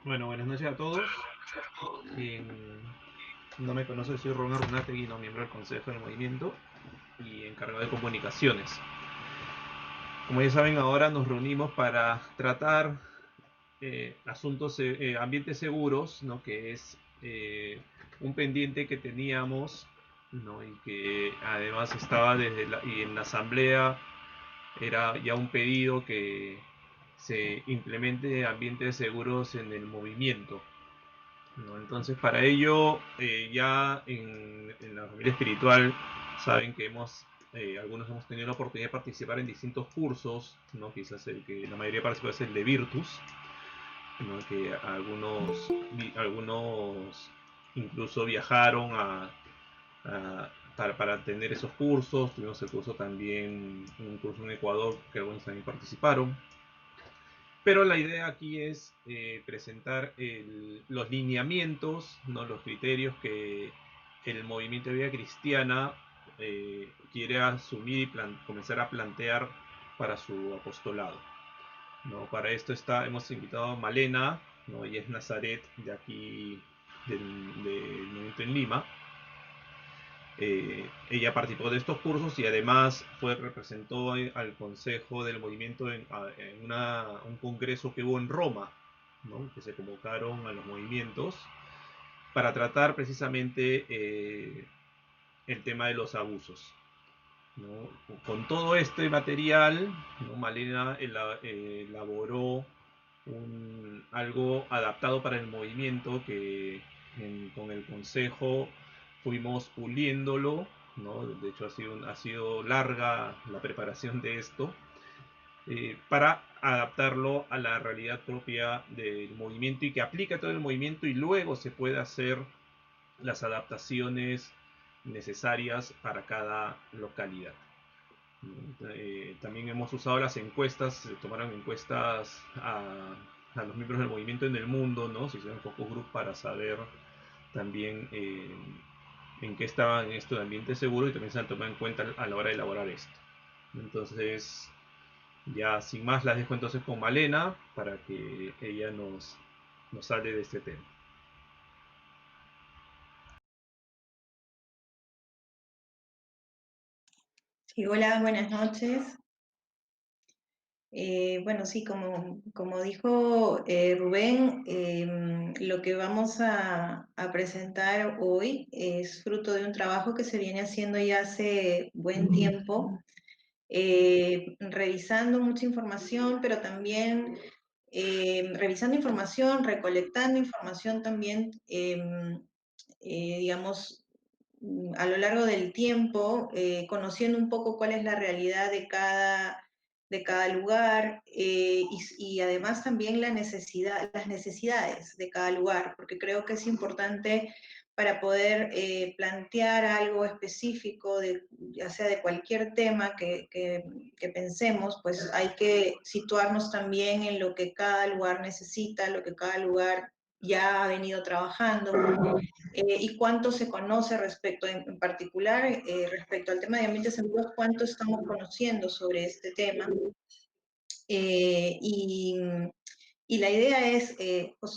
Bueno, buenas noches a todos. Quien no me conoce, soy Ron Arrunategui, no miembro del Consejo del Movimiento y encargado de comunicaciones. Como ya saben, ahora nos reunimos para tratar asuntos, ambientes seguros, ¿no? Que es un pendiente que teníamos, ¿no? Y que además estaba y en la asamblea era ya un pedido que se implemente ambientes seguros en el movimiento. ¿No? Entonces, para ello, ya en la familia espiritual, saben que algunos hemos tenido la oportunidad de participar en distintos cursos, ¿no? Quizás el que la mayoría participa es el de Virtus, ¿no? Que algunos incluso viajaron para tener esos cursos. Tuvimos el curso también, un curso en Ecuador que algunos también participaron. Pero la idea aquí es presentar los lineamientos, ¿no? Los criterios que el movimiento de vida cristiana quiere asumir y comenzar a plantear para su apostolado, ¿no? Para esto hemos invitado a Malena, ¿no? Ella es Nazaret de aquí, del movimiento en Lima. Ella participó de estos cursos y además representó al Consejo del Movimiento en un congreso que hubo en Roma, ¿no? Que se convocaron a los movimientos para tratar precisamente el tema de los abusos, ¿no? Con todo este material, ¿no? Malena elaboró algo adaptado para el movimiento que con el consejo fuimos puliéndolo, ¿no? De hecho ha sido larga la preparación de esto, para adaptarlo a la realidad propia del movimiento y que aplique a todo el movimiento y luego se pueda hacer las adaptaciones necesarias para cada localidad. También hemos usado las encuestas, se tomaron encuestas a los miembros del movimiento en el mundo, ¿no? Se hicieron focus group para saber también en qué estaban esto de ambiente seguro y también se han tomado en cuenta a la hora de elaborar esto. Entonces, ya sin más las dejo entonces con Malena para que ella nos hable de este tema. Sí, hola, buenas noches. Bueno, sí, como dijo Rubén, lo que vamos a presentar hoy es fruto de un trabajo que se viene haciendo ya hace buen tiempo, revisando mucha información, pero también revisando información, recolectando información también, digamos, a lo largo del tiempo, conociendo un poco cuál es la realidad de cada lugar, y además también las necesidades de cada lugar, porque creo que es importante para poder plantear algo específico, ya sea de cualquier tema que pensemos, pues hay que situarnos también en lo que cada lugar necesita, lo que cada lugar ya ha venido trabajando, y cuánto se conoce respecto, en particular, respecto al tema de ambientes seguros, cuánto estamos conociendo sobre este tema. Eh, y, y, la idea es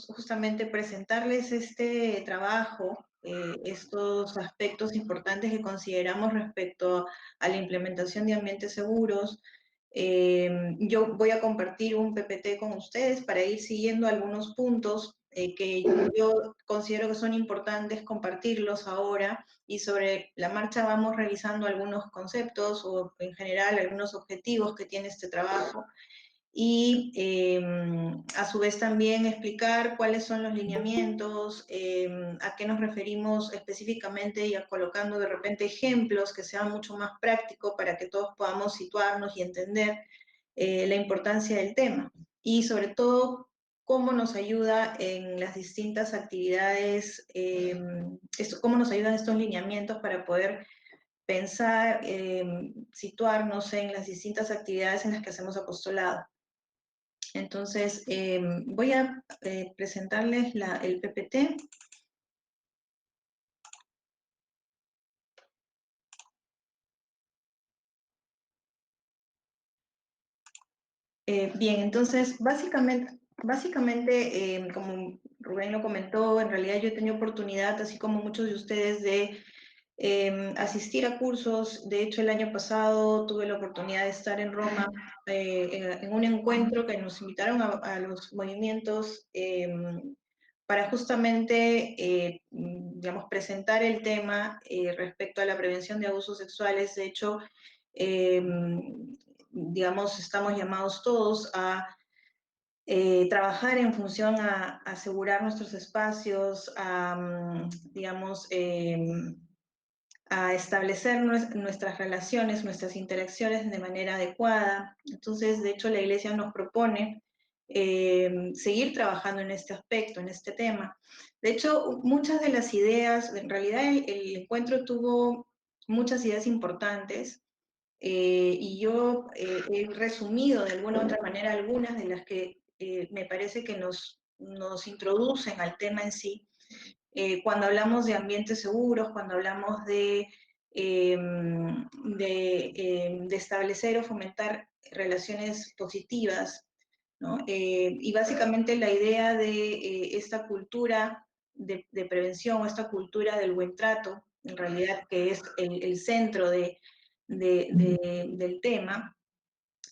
justamente presentarles este trabajo, estos aspectos importantes que consideramos respecto a la implementación de ambientes seguros. Yo voy a compartir un PPT con ustedes para ir siguiendo algunos puntos que yo considero que son importantes compartirlos ahora, y sobre la marcha vamos revisando algunos conceptos o en general algunos objetivos que tiene este trabajo, y a su vez también explicar cuáles son los lineamientos, a qué nos referimos específicamente, y a colocando de repente ejemplos que sean mucho más prácticos para que todos podamos situarnos y entender la importancia del tema, y sobre todo cómo nos ayuda en las distintas actividades, cómo nos ayudan estos lineamientos para poder pensar, situarnos en las distintas actividades en las que hacemos apostolado. Entonces, voy a presentarles el PPT. Bien, entonces, básicamente, Básicamente, como Rubén lo comentó, en realidad yo he tenido oportunidad, así como muchos de ustedes, de asistir a cursos. De hecho, el año pasado tuve la oportunidad de estar en Roma en un encuentro que nos invitaron a los movimientos para justamente, digamos, presentar el tema respecto a la prevención de abusos sexuales. De hecho, eh, digamos, estamos llamados todos a trabajar en función a asegurar nuestros espacios, a, digamos, a establecer nuestras relaciones, nuestras interacciones de manera adecuada. Entonces, de hecho, la Iglesia nos propone seguir trabajando en este aspecto, en este tema. De hecho, muchas de las ideas, en realidad el encuentro tuvo muchas ideas importantes, y yo he resumido de alguna u otra manera algunas de las que me parece que nos introducen al tema en sí. Cuando hablamos de ambientes seguros, cuando hablamos de establecer o fomentar relaciones positivas, ¿no? Y básicamente la idea de esta cultura de prevención o esta cultura del buen trato, en realidad que es el centro del tema,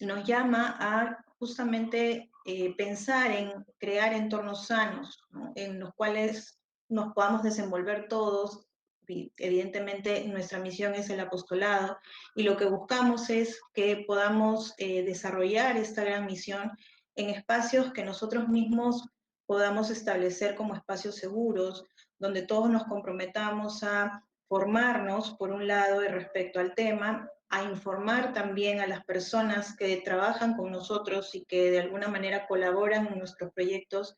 nos llama a justamente pensar en crear entornos sanos, ¿no? En los cuales nos podamos desenvolver todos. Evidentemente, nuestra misión es el apostolado y lo que buscamos es que podamos desarrollar esta gran misión en espacios que nosotros mismos podamos establecer como espacios seguros, donde todos nos comprometamos a formarnos, por un lado, respecto al tema, a informar también a las personas que trabajan con nosotros y que de alguna manera colaboran en nuestros proyectos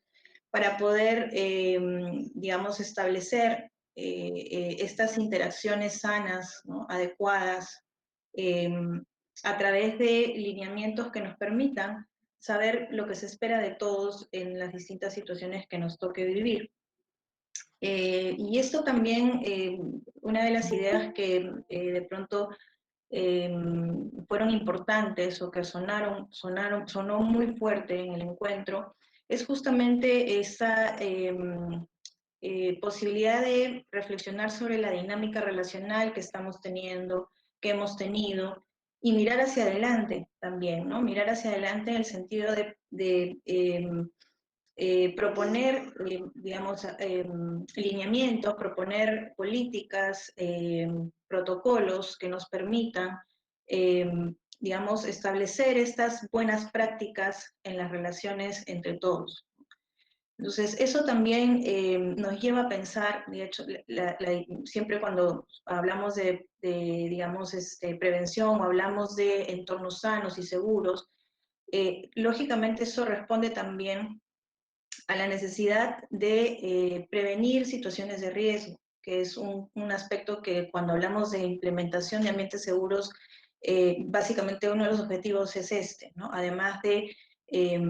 para poder, digamos, establecer estas interacciones sanas, ¿no? Adecuadas, eh, a través de lineamientos que nos permitan saber lo que se espera de todos en las distintas situaciones que nos toque vivir. Y esto también, una de las ideas que de pronto fueron importantes o que sonó muy fuerte en el encuentro, es justamente esa posibilidad de reflexionar sobre la dinámica relacional que estamos teniendo, que hemos tenido, y mirar hacia adelante también, ¿no? Mirar hacia adelante en el sentido de proponer, digamos, lineamientos, proponer políticas, protocolos que nos permitan, eh, digamos, establecer estas buenas prácticas en las relaciones entre todos. Entonces, eso también nos lleva a pensar, de hecho, siempre cuando hablamos digamos, prevención o hablamos de entornos sanos y seguros, lógicamente eso responde también a la necesidad de prevenir situaciones de riesgo, que es un aspecto que cuando hablamos de implementación de ambientes seguros, básicamente uno de los objetivos es este, ¿no? Además eh,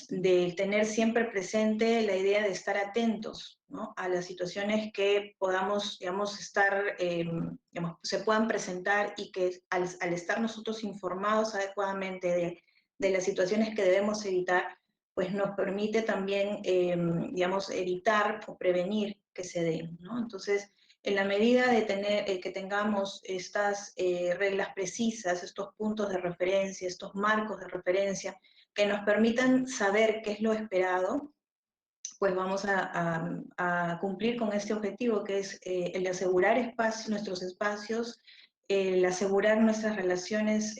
de tener siempre presente la idea de estar atentos, ¿no? A las situaciones que podamos, digamos, digamos, se puedan presentar y que al estar nosotros informados adecuadamente de las situaciones que debemos evitar, pues nos permite también, digamos, evitar o prevenir que se den, ¿no? Entonces, en la medida de que tengamos estas reglas precisas, estos puntos de referencia, estos marcos de referencia, que nos permitan saber qué es lo esperado, pues vamos a cumplir con este objetivo, que es el de asegurar nuestros espacios, el asegurar nuestras relaciones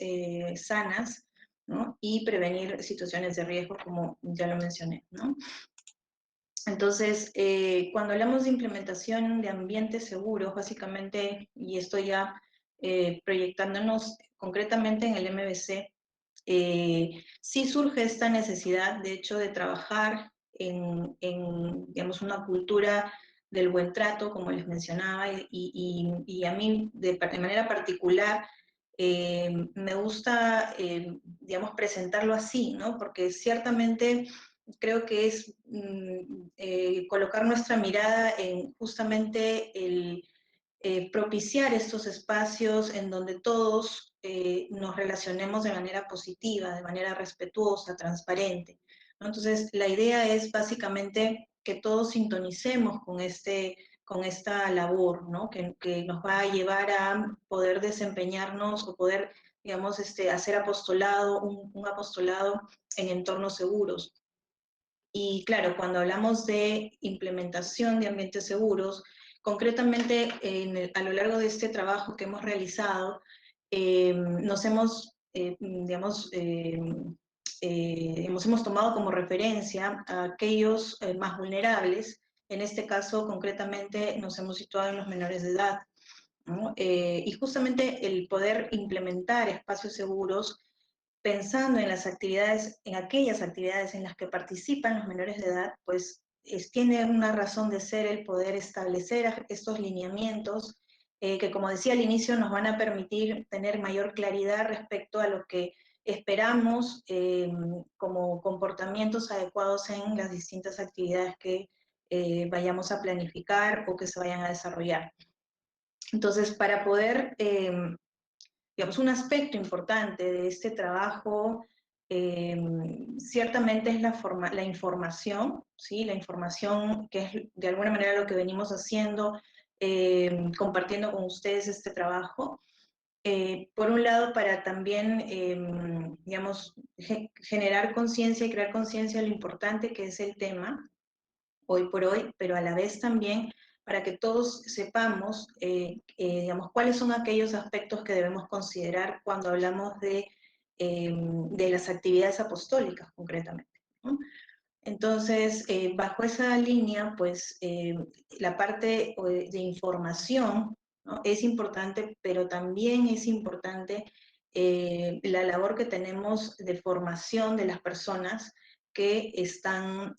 sanas, ¿no? Y prevenir situaciones de riesgo, como ya lo mencioné, ¿no? Entonces, cuando hablamos de implementación de ambientes seguros, básicamente, y esto ya proyectándonos concretamente en el MBC, sí surge esta necesidad, de hecho, de trabajar digamos, una cultura del buen trato, como les mencionaba, y a mí, de manera particular, me gusta, digamos, presentarlo así, ¿no? Porque ciertamente creo que es colocar nuestra mirada en justamente el propiciar estos espacios en donde todos nos relacionemos de manera positiva, de manera respetuosa, transparente, ¿no? Entonces, la idea es básicamente que todos sintonicemos con esta labor, ¿no? Que nos va a llevar a poder desempeñarnos o poder, digamos, hacer apostolado, un apostolado en entornos seguros. Y claro, cuando hablamos de implementación de ambientes seguros, concretamente a lo largo de este trabajo que hemos realizado, nos hemos, digamos, hemos tomado como referencia a aquellos más vulnerables. En este caso, concretamente, nos hemos situado en los menores de edad, ¿no? Y justamente el poder implementar espacios seguros pensando en las actividades, en aquellas actividades en las que participan los menores de edad, pues tiene una razón de ser el poder establecer estos lineamientos que, como decía al inicio, nos van a permitir tener mayor claridad respecto a lo que esperamos como comportamientos adecuados en las distintas actividades que vayamos a planificar o que se vayan a desarrollar. Entonces, para poder digamos, un aspecto importante de este trabajo eh, ciertamente es la información, ¿sí? La información que es de alguna manera lo que venimos haciendo, compartiendo con ustedes este trabajo. Por un lado, para también, digamos, generar conciencia y crear conciencia de lo importante que es el tema, hoy por hoy, pero a la vez también para que todos sepamos, digamos, cuáles son aquellos aspectos que debemos considerar cuando hablamos de las actividades apostólicas, concretamente, ¿no? Entonces, bajo esa línea, pues la parte de información, ¿no? Es importante, pero también es importante la labor que tenemos de formación de las personas que están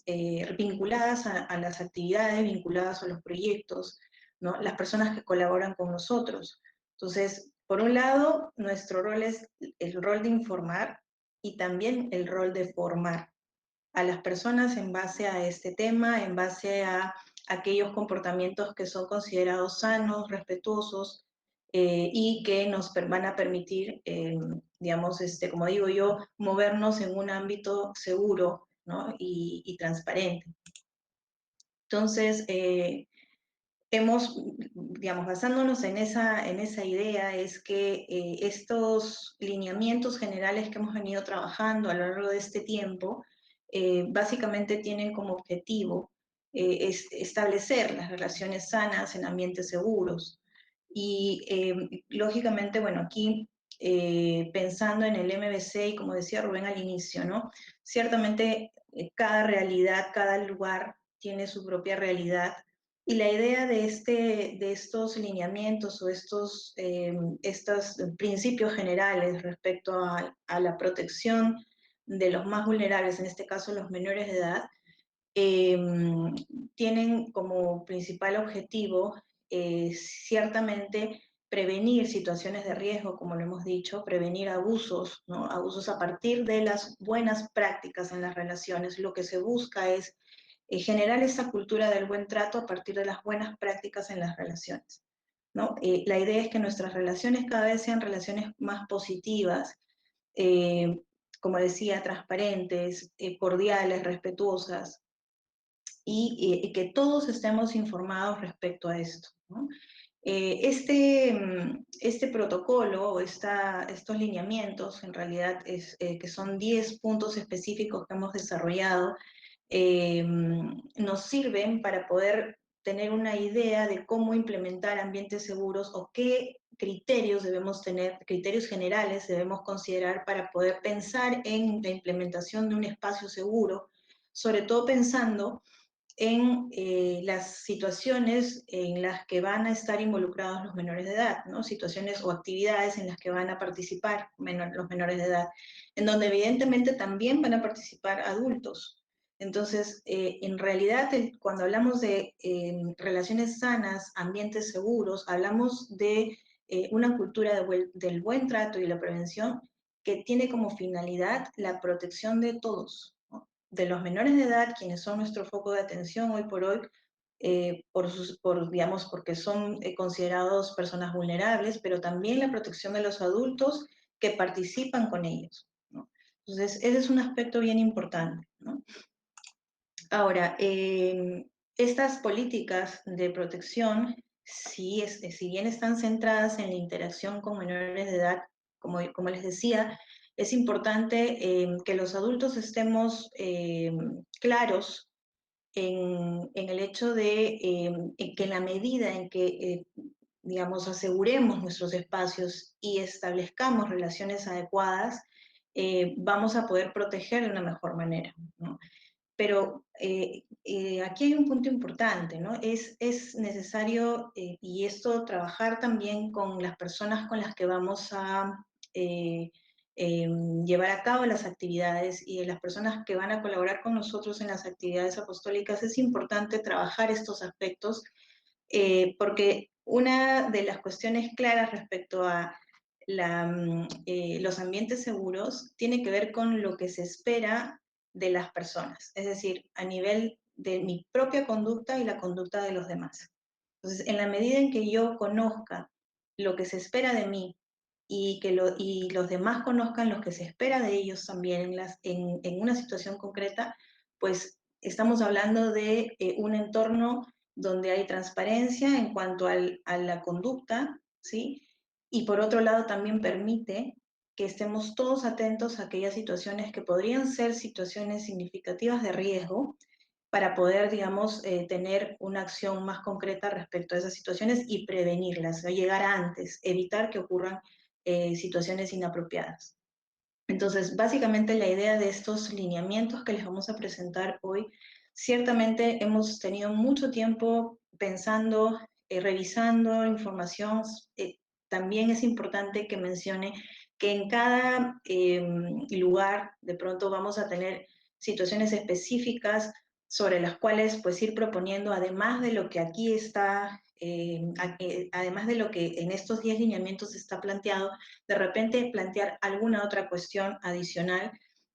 vinculadas a las actividades, vinculadas a los proyectos, ¿no? Las personas que colaboran con nosotros. Entonces, por un lado, nuestro rol es el rol de informar y también el rol de formar a las personas en base a este tema, en base a aquellos comportamientos que son considerados sanos, respetuosos y que nos van a permitir, digamos, como digo yo, movernos en un ámbito seguro, ¿no? Y transparente. Entonces, digamos, basándonos en esa idea, es que estos lineamientos generales que hemos venido trabajando a lo largo de este tiempo, básicamente tienen como objetivo establecer las relaciones sanas en ambientes seguros. Y lógicamente, bueno, aquí pensando en el MBC y como decía Rubén al inicio, ¿no? Ciertamente cada realidad, cada lugar tiene su propia realidad y la idea de estos lineamientos o estos principios generales respecto a la protección de los más vulnerables, en este caso los menores de edad, eh, tienen como principal objetivo ciertamente prevenir situaciones de riesgo, como lo hemos dicho, prevenir abusos, ¿no? Abusos a partir de las buenas prácticas en las relaciones. Lo que se busca es generar esa cultura del buen trato a partir de las buenas prácticas en las relaciones, ¿no? La idea es que nuestras relaciones cada vez sean relaciones más positivas, eh, como decía, transparentes, cordiales, respetuosas, y que todos estemos informados respecto a esto, ¿no? Este protocolo o estos lineamientos, en realidad, que son 10 puntos específicos que hemos desarrollado, nos sirven para poder tener una idea de cómo implementar ambientes seguros o qué criterios debemos tener, criterios generales debemos considerar para poder pensar en la implementación de un espacio seguro, sobre todo pensando en las situaciones en las que van a estar involucrados los menores de edad, ¿no? Situaciones o actividades en las que van a participar los menores de edad, en donde evidentemente también van a participar adultos. Entonces, en realidad, cuando hablamos de relaciones sanas, ambientes seguros, hablamos de una cultura del buen trato y la prevención que tiene como finalidad la protección de todos, ¿no? De los menores de edad, quienes son nuestro foco de atención hoy por hoy, digamos, porque son considerados personas vulnerables, pero también la protección de los adultos que participan con ellos, ¿no? Entonces, ese es un aspecto bien importante, ¿no? Ahora, estas políticas de protección, si bien están centradas en la interacción con menores de edad, como les decía, es importante que los adultos estemos claros en el hecho de en que en la medida en que, digamos, aseguremos nuestros espacios y establezcamos relaciones adecuadas, vamos a poder proteger de una mejor manera, ¿no? Pero aquí hay un punto importante, ¿no? Es necesario, y esto, trabajar también con las personas con las que vamos a eh, eh, llevar a cabo las actividades y de las personas que van a colaborar con nosotros en las actividades apostólicas. Es importante trabajar estos aspectos porque una de las cuestiones claras respecto a los ambientes seguros tiene que ver con lo que se espera de las personas, es decir, a nivel de mi propia conducta y la conducta de los demás. Entonces, en la medida en que yo conozca lo que se espera de mí y los demás conozcan lo que se espera de ellos también en una situación concreta, pues estamos hablando de un entorno donde hay transparencia en cuanto a la conducta, ¿sí? Y por otro lado también permite que estemos todos atentos a aquellas situaciones que podrían ser situaciones significativas de riesgo para poder, digamos, tener una acción más concreta respecto a esas situaciones y prevenirlas, ¿no? Llegar antes, evitar que ocurran situaciones inapropiadas. Entonces, básicamente la idea de estos lineamientos que les vamos a presentar hoy, ciertamente hemos tenido mucho tiempo pensando, revisando información. También es importante que mencione que en cada lugar de pronto vamos a tener situaciones específicas sobre las cuales pues ir proponiendo, además de lo que aquí está, además de lo que en estos 10 lineamientos está planteado, de repente plantear alguna otra cuestión adicional,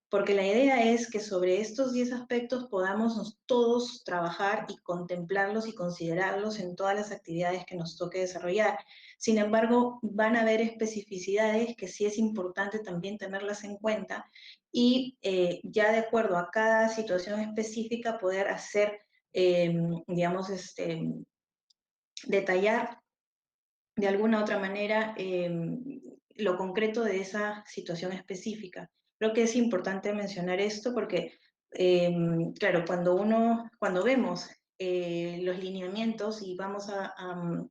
porque la idea es que sobre estos 10 aspectos podamos todos trabajar y contemplarlos y considerarlos en todas las actividades que nos toque desarrollar. Sin embargo, van a haber especificidades que sí es importante también tenerlas en cuenta y ya de acuerdo a cada situación específica poder hacer, digamos, detallar de alguna otra manera lo concreto de esa situación específica. Creo que es importante mencionar esto porque, claro, cuando vemos los lineamientos y vamos a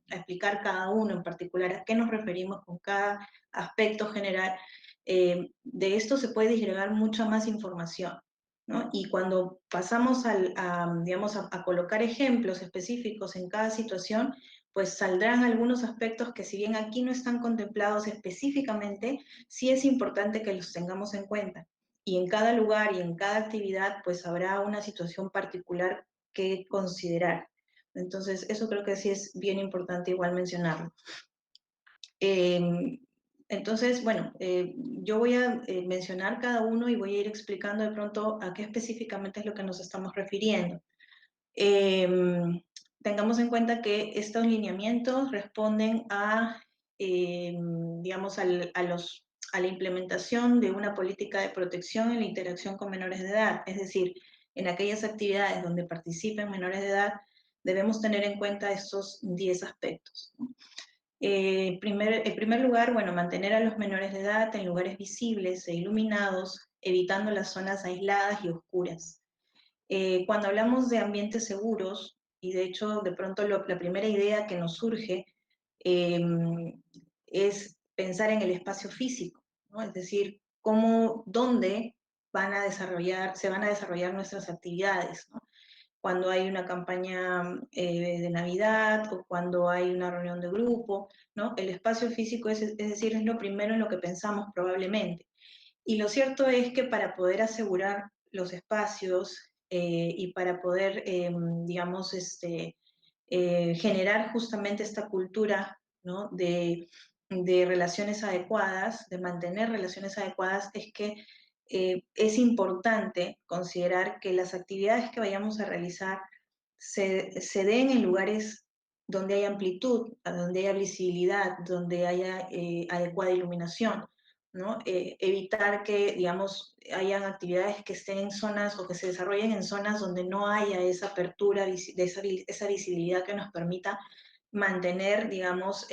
explicar cada uno en particular a qué nos referimos con cada aspecto general, de esto se puede disgregar mucha más información, ¿no? Y cuando pasamos digamos, a colocar ejemplos específicos en cada situación, pues saldrán algunos aspectos que si bien aquí no están contemplados específicamente, sí es importante que los tengamos en cuenta. Y en cada lugar y en cada actividad, pues habrá una situación particular que considerar. Entonces, eso creo que sí es bien importante igual mencionarlo. Entonces, bueno, yo voy a mencionar cada uno y voy a ir explicando de pronto a qué específicamente es lo que nos estamos refiriendo. Tengamos en cuenta que estos lineamientos responden digamos, a la implementación de una política de protección en la interacción con menores de edad. Es decir, en aquellas actividades donde participen menores de edad, debemos tener en cuenta estos 10 aspectos, ¿no? En primer lugar, bueno, mantener a los menores de edad en lugares visibles e iluminados, evitando las zonas aisladas y oscuras. Cuando hablamos de ambientes seguros, y de hecho de pronto la primera idea que nos surge eh, es pensar en el espacio físico, ¿no? Es decir, dónde se van a desarrollar nuestras actividades, ¿no? Cuando hay una campaña de Navidad o cuando hay una reunión de grupo, ¿no? El espacio físico es decir, es lo primero en lo que pensamos probablemente. Y lo cierto es que para poder asegurar los espacios y para poder, digamos, generar justamente esta cultura, ¿no? de relaciones adecuadas, de mantener relaciones adecuadas, es que es importante considerar que las actividades que vayamos a realizar se den en lugares donde haya amplitud, donde haya visibilidad, donde haya adecuada iluminación, ¿no? Evitar que, digamos, hayan actividades que estén en zonas o que se desarrollen en zonas donde no haya esa apertura, esa visibilidad que nos permita mantener, digamos,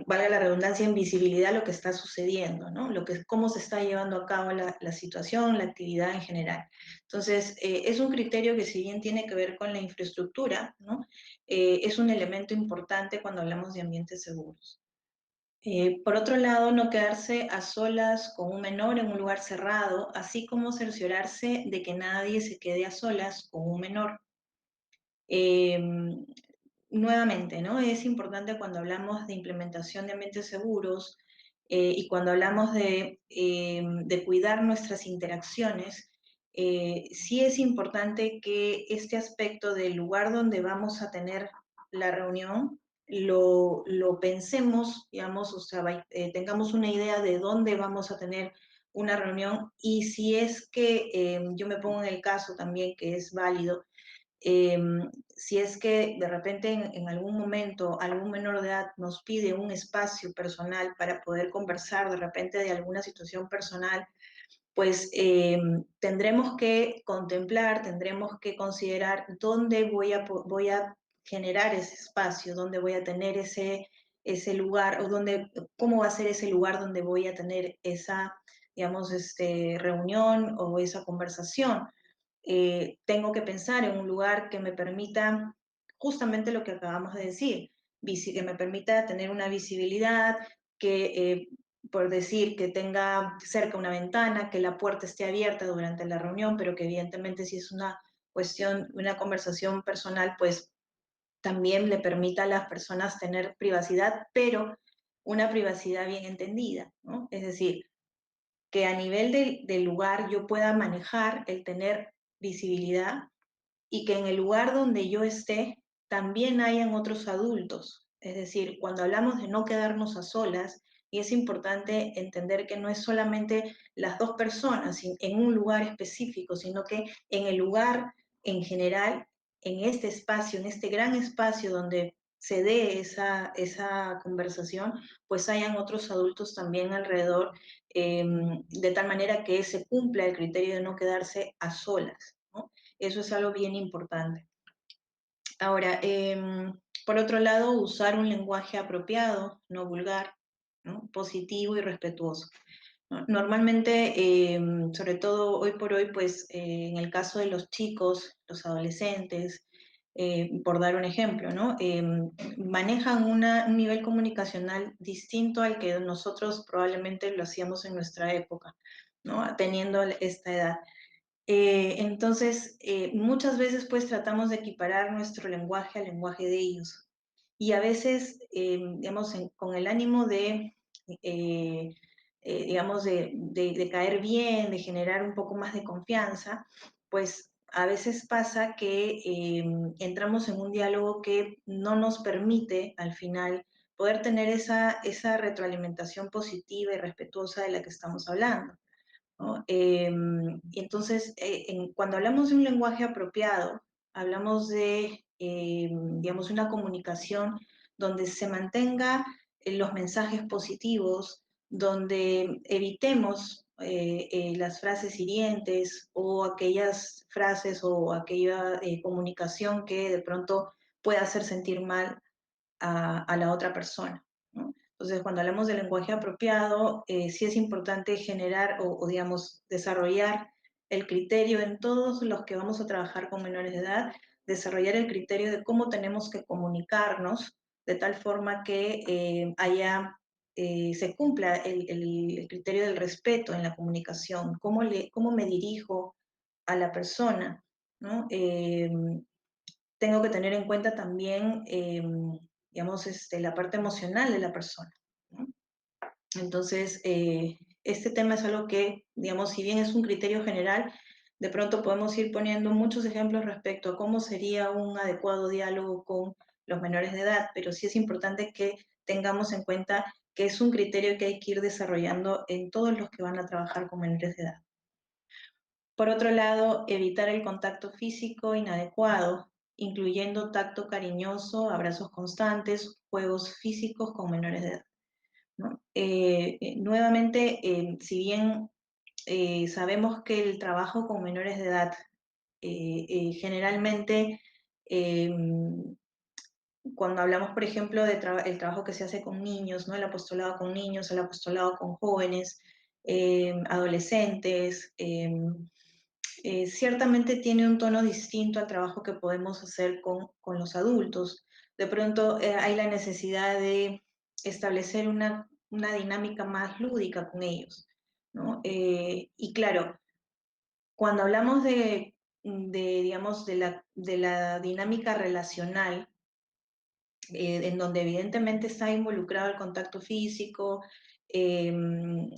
valga la redundancia, en visibilidad lo que está sucediendo, ¿no? Cómo se está llevando a cabo la situación, la actividad en general. Entonces, es un criterio que si bien tiene que ver con la infraestructura, ¿no? Es un elemento importante cuando hablamos de ambientes seguros. Por otro lado, no quedarse a solas con un menor en un lugar cerrado, así como cerciorarse de que nadie se quede a solas con un menor. Eh, Nuevamente, ¿no? Es importante cuando hablamos de implementación de ambientes seguros y cuando hablamos de cuidar nuestras interacciones, sí es importante que este aspecto del lugar donde vamos a tener la reunión lo pensemos, digamos, o sea, tengamos una idea de dónde vamos a tener una reunión y si es que yo me pongo en el caso también que es válido, eh, si es que de repente en algún momento algún menor de edad nos pide un espacio personal para poder conversar de repente de alguna situación personal, pues tendremos que contemplar, tendremos que considerar dónde voy a generar ese espacio, dónde voy a tener ese lugar, o dónde, cómo va a ser ese lugar donde voy a tener esa, digamos, reunión o esa conversación. Tengo que pensar en un lugar que me permita justamente lo que acabamos de decir, que me permita tener una visibilidad, que por decir que tenga cerca una ventana, que la puerta esté abierta durante la reunión, pero que evidentemente si es una cuestión, una conversación personal, pues también le permita a las personas tener privacidad, pero una privacidad bien entendida, ¿no? Es decir, que a nivel del lugar yo pueda manejar el tener visibilidad y que en el lugar donde yo esté también hayan otros adultos. Es decir, cuando hablamos de no quedarnos a solas, y es importante entender que no es solamente las dos personas en un lugar específico, sino que en el lugar en general, en este espacio, en este gran espacio donde se dé esa conversación, pues hayan otros adultos también alrededor, de tal manera que se cumpla el criterio de no quedarse a solas, ¿no? Eso es algo bien importante. Ahora, por otro lado, usar un lenguaje apropiado, no vulgar, ¿no? Positivo y respetuoso. ¿No? Normalmente, sobre todo hoy por hoy, pues en el caso de los chicos, los adolescentes, por dar un ejemplo, ¿no? Manejan un nivel comunicacional distinto al que nosotros probablemente lo hacíamos en nuestra época, ¿no? Teniendo esta edad. Entonces, muchas veces pues tratamos de equiparar nuestro lenguaje al lenguaje de ellos. Y a veces, digamos, con el ánimo eh, digamos, de caer bien, de generar un poco más de confianza, pues a veces pasa que entramos en un diálogo que no nos permite al final poder tener esa retroalimentación positiva y respetuosa de la que estamos hablando, ¿no? Y entonces, cuando hablamos de un lenguaje apropiado, hablamos de, digamos, una comunicación donde se mantenga los mensajes positivos, donde evitemos las frases hirientes o aquellas frases o aquella comunicación que de pronto pueda hacer sentir mal a la otra persona, ¿no? Entonces, cuando hablamos de lenguaje apropiado, sí es importante generar digamos, desarrollar el criterio en todos los que vamos a trabajar con menores de edad, desarrollar el criterio de cómo tenemos que comunicarnos de tal forma que se cumpla el criterio del respeto en la comunicación, cómo me dirijo a la persona, ¿no? Tengo que tener en cuenta también, digamos, la parte emocional de la persona, ¿no? Entonces, este tema es algo que, digamos, si bien es un criterio general, de pronto podemos ir poniendo muchos ejemplos respecto a cómo sería un adecuado diálogo con los menores de edad, pero sí es importante que tengamos en cuenta que es un criterio que hay que ir desarrollando en todos los que van a trabajar con menores de edad. Por otro lado, evitar el contacto físico inadecuado. incluyendo tacto cariñoso, abrazos constantes, juegos físicos con menores de edad, ¿no? Nuevamente, si bien sabemos que el trabajo con menores de edad generalmente, cuando hablamos, por ejemplo, de el trabajo que se hace con niños, ¿no? El apostolado con niños, el apostolado con jóvenes, adolescentes, ciertamente tiene un tono distinto al trabajo que podemos hacer con los adultos. De pronto hay la necesidad de establecer una dinámica más lúdica con ellos, ¿no? Y claro, cuando hablamos digamos, de la dinámica relacional, en donde evidentemente está involucrado el contacto físico, el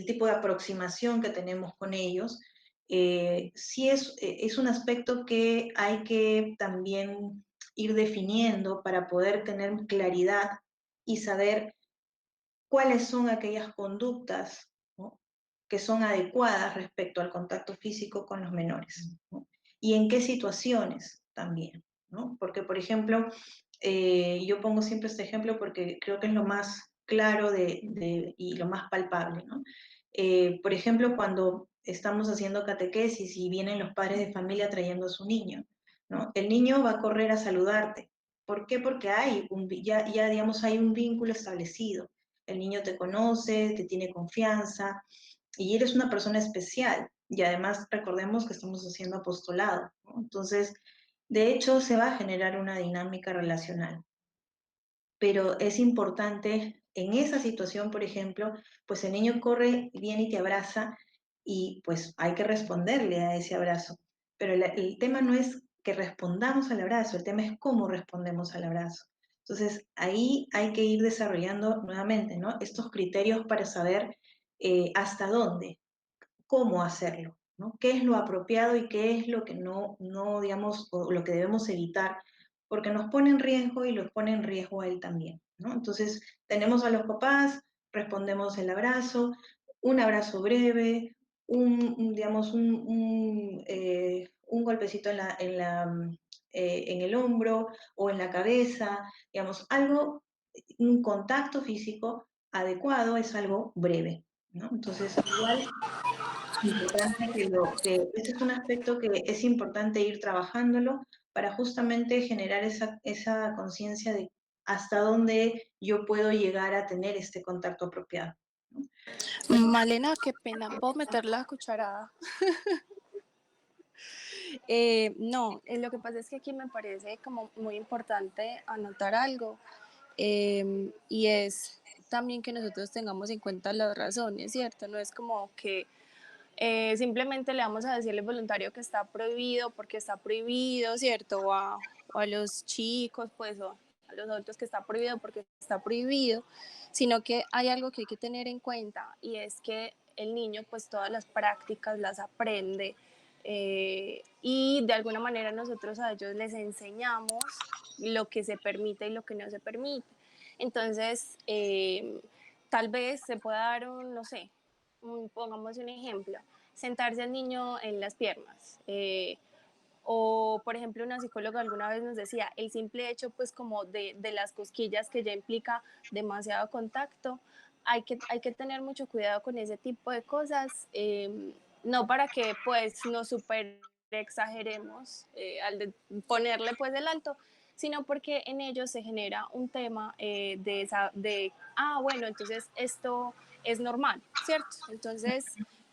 tipo de aproximación que tenemos con ellos, sí es un aspecto que hay que también ir definiendo para poder tener claridad y saber cuáles son aquellas conductas, ¿no?, que son adecuadas respecto al contacto físico con los menores, ¿no? Y en qué situaciones también, ¿no? Porque, por ejemplo, yo pongo siempre este ejemplo porque creo que es lo más claro y lo más palpable, ¿no? Por ejemplo, cuando estamos haciendo catequesis y vienen los padres de familia trayendo a su niño, ¿no? El niño va a correr a saludarte. ¿Por qué? Porque ya digamos, hay un vínculo establecido. El niño te conoce, te tiene confianza y eres una persona especial. Y además recordemos que estamos haciendo apostolado, ¿no? Entonces, de hecho, se va a generar una dinámica relacional. Pero es importante en esa situación, por ejemplo, pues el niño corre, viene y te abraza y pues hay que responderle a ese abrazo. Pero el tema no es que respondamos al abrazo, el tema es cómo respondemos al abrazo. Entonces ahí hay que ir desarrollando nuevamente, ¿no?, estos criterios para saber hasta dónde, cómo hacerlo, ¿no? ¿Qué es lo apropiado y qué es lo que no, digamos, o lo que debemos evitar? Porque nos pone en riesgo y los pone en riesgo a él también, ¿no? Entonces, tenemos a los papás, respondemos el abrazo, un abrazo breve, digamos, un golpecito en el hombro o en la cabeza, digamos, algo, un contacto físico adecuado es algo breve, ¿no? Entonces, igual importante ese es un aspecto que es importante ir trabajándolo para justamente generar esa conciencia de hasta dónde yo puedo llegar a tener este contacto apropiado, ¿no? Malena, qué pena, ¿puedo meter la cucharada? No, lo que pasa es que aquí me parece como muy importante anotar algo, y es también que nosotros tengamos en cuenta las razones, ¿cierto? No es como que simplemente le vamos a decirle al voluntario que está prohibido porque está prohibido, ¿cierto? O a los chicos, pues, o a los adultos que está prohibido porque está prohibido, sino que hay algo que hay que tener en cuenta y es que el niño pues todas las prácticas las aprende, y de alguna manera nosotros a ellos les enseñamos lo que se permite y lo que no se permite. Entonces, tal vez se pueda dar un, no sé, pongamos un ejemplo, sentarse al niño en las piernas. O, por ejemplo, una psicóloga alguna vez nos decía, el simple hecho, pues, como de las cosquillas que ya implica demasiado contacto, hay que tener mucho cuidado con ese tipo de cosas, no para que, pues, nos super exageremos ponerle, pues, el alto, sino porque en ellos se genera un tema bueno, entonces esto es normal, ¿cierto? Entonces,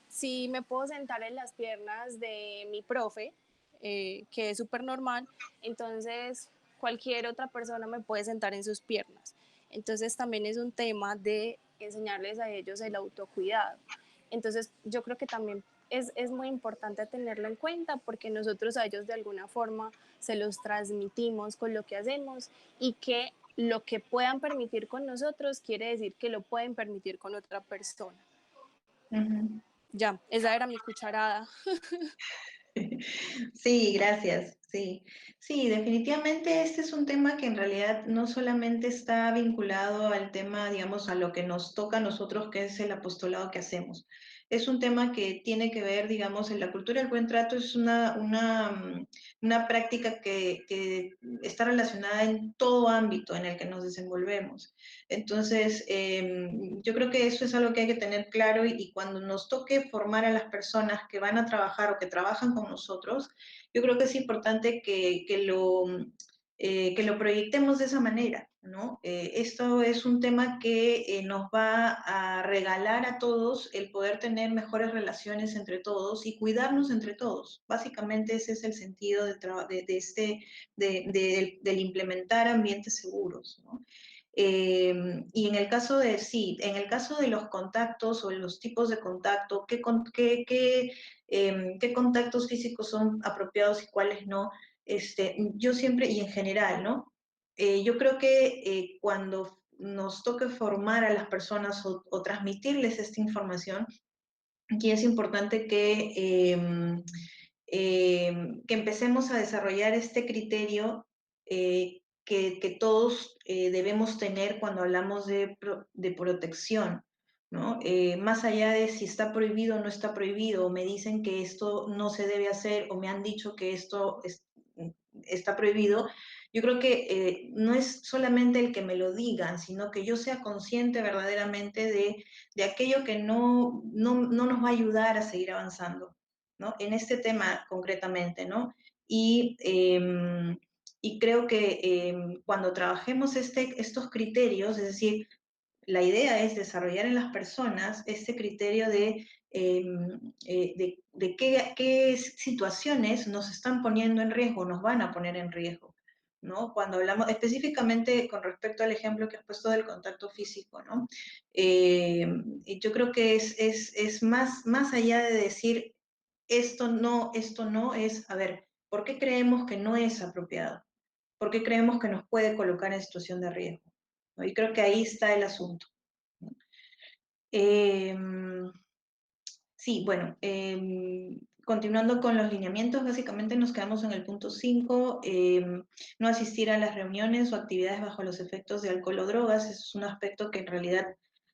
si me puedo sentar en las piernas de mi profe, que es súper normal, entonces cualquier otra persona me puede sentar en sus piernas. Entonces también es un tema de enseñarles a ellos el autocuidado. Entonces yo creo que también es muy importante tenerlo en cuenta porque nosotros a ellos de alguna forma se los transmitimos con lo que hacemos y que lo que puedan permitir con nosotros quiere decir que lo pueden permitir con otra persona. Ujú. Ya, esa era mi cucharada. Sí, gracias. Sí, sí, definitivamente este es un tema que en realidad no solamente está vinculado al tema, digamos, a lo que nos toca a nosotros, que es el apostolado que hacemos. es un tema que tiene que ver, digamos, en la cultura del buen trato es una práctica que está relacionada en todo ámbito en el que nos desenvolvemos. Entonces, yo creo que eso es algo que hay que tener claro y cuando nos toque formar a las personas que van a trabajar o que trabajan con nosotros, yo creo que es importante que lo proyectemos de esa manera, ¿no? Esto es un tema que nos va a regalar a todos el poder tener mejores relaciones entre todos y cuidarnos entre todos. Básicamente ese es el sentido del implementar ambientes seguros, ¿no? Y en el caso de, sí, en el caso de los contactos o los tipos de contacto, qué contactos físicos son apropiados y cuáles no? Yo siempre, y en general, ¿no? Yo creo que cuando nos toque formar a las personas o transmitirles esta información, aquí es importante que empecemos a desarrollar este criterio que todos debemos tener cuando hablamos de protección, ¿no? Más allá de si está prohibido o no está prohibido, o me dicen que esto no se debe hacer, o me han dicho que está prohibido, yo creo que no es solamente el que me lo digan, sino que yo sea consciente verdaderamente de aquello que no nos va a ayudar a seguir avanzando, ¿no? En este tema concretamente, ¿no? Y, eh, y creo que cuando trabajemos estos criterios, es decir, la idea es desarrollar en las personas este criterio de qué situaciones nos están poniendo en riesgo, nos van a poner en riesgo, ¿no? Cuando hablamos específicamente con respecto al ejemplo que has puesto del contacto físico, ¿no? Yo creo que es más allá de decir esto no, es, a ver, ¿por qué creemos que no es apropiado? ¿Por qué creemos que nos puede colocar en situación de riesgo? ¿No? Y creo que ahí está el asunto. Eh, sí, bueno, continuando con los lineamientos, básicamente nos quedamos en el punto 5, no asistir a las reuniones o actividades bajo los efectos de alcohol o drogas. Eso es un aspecto que en realidad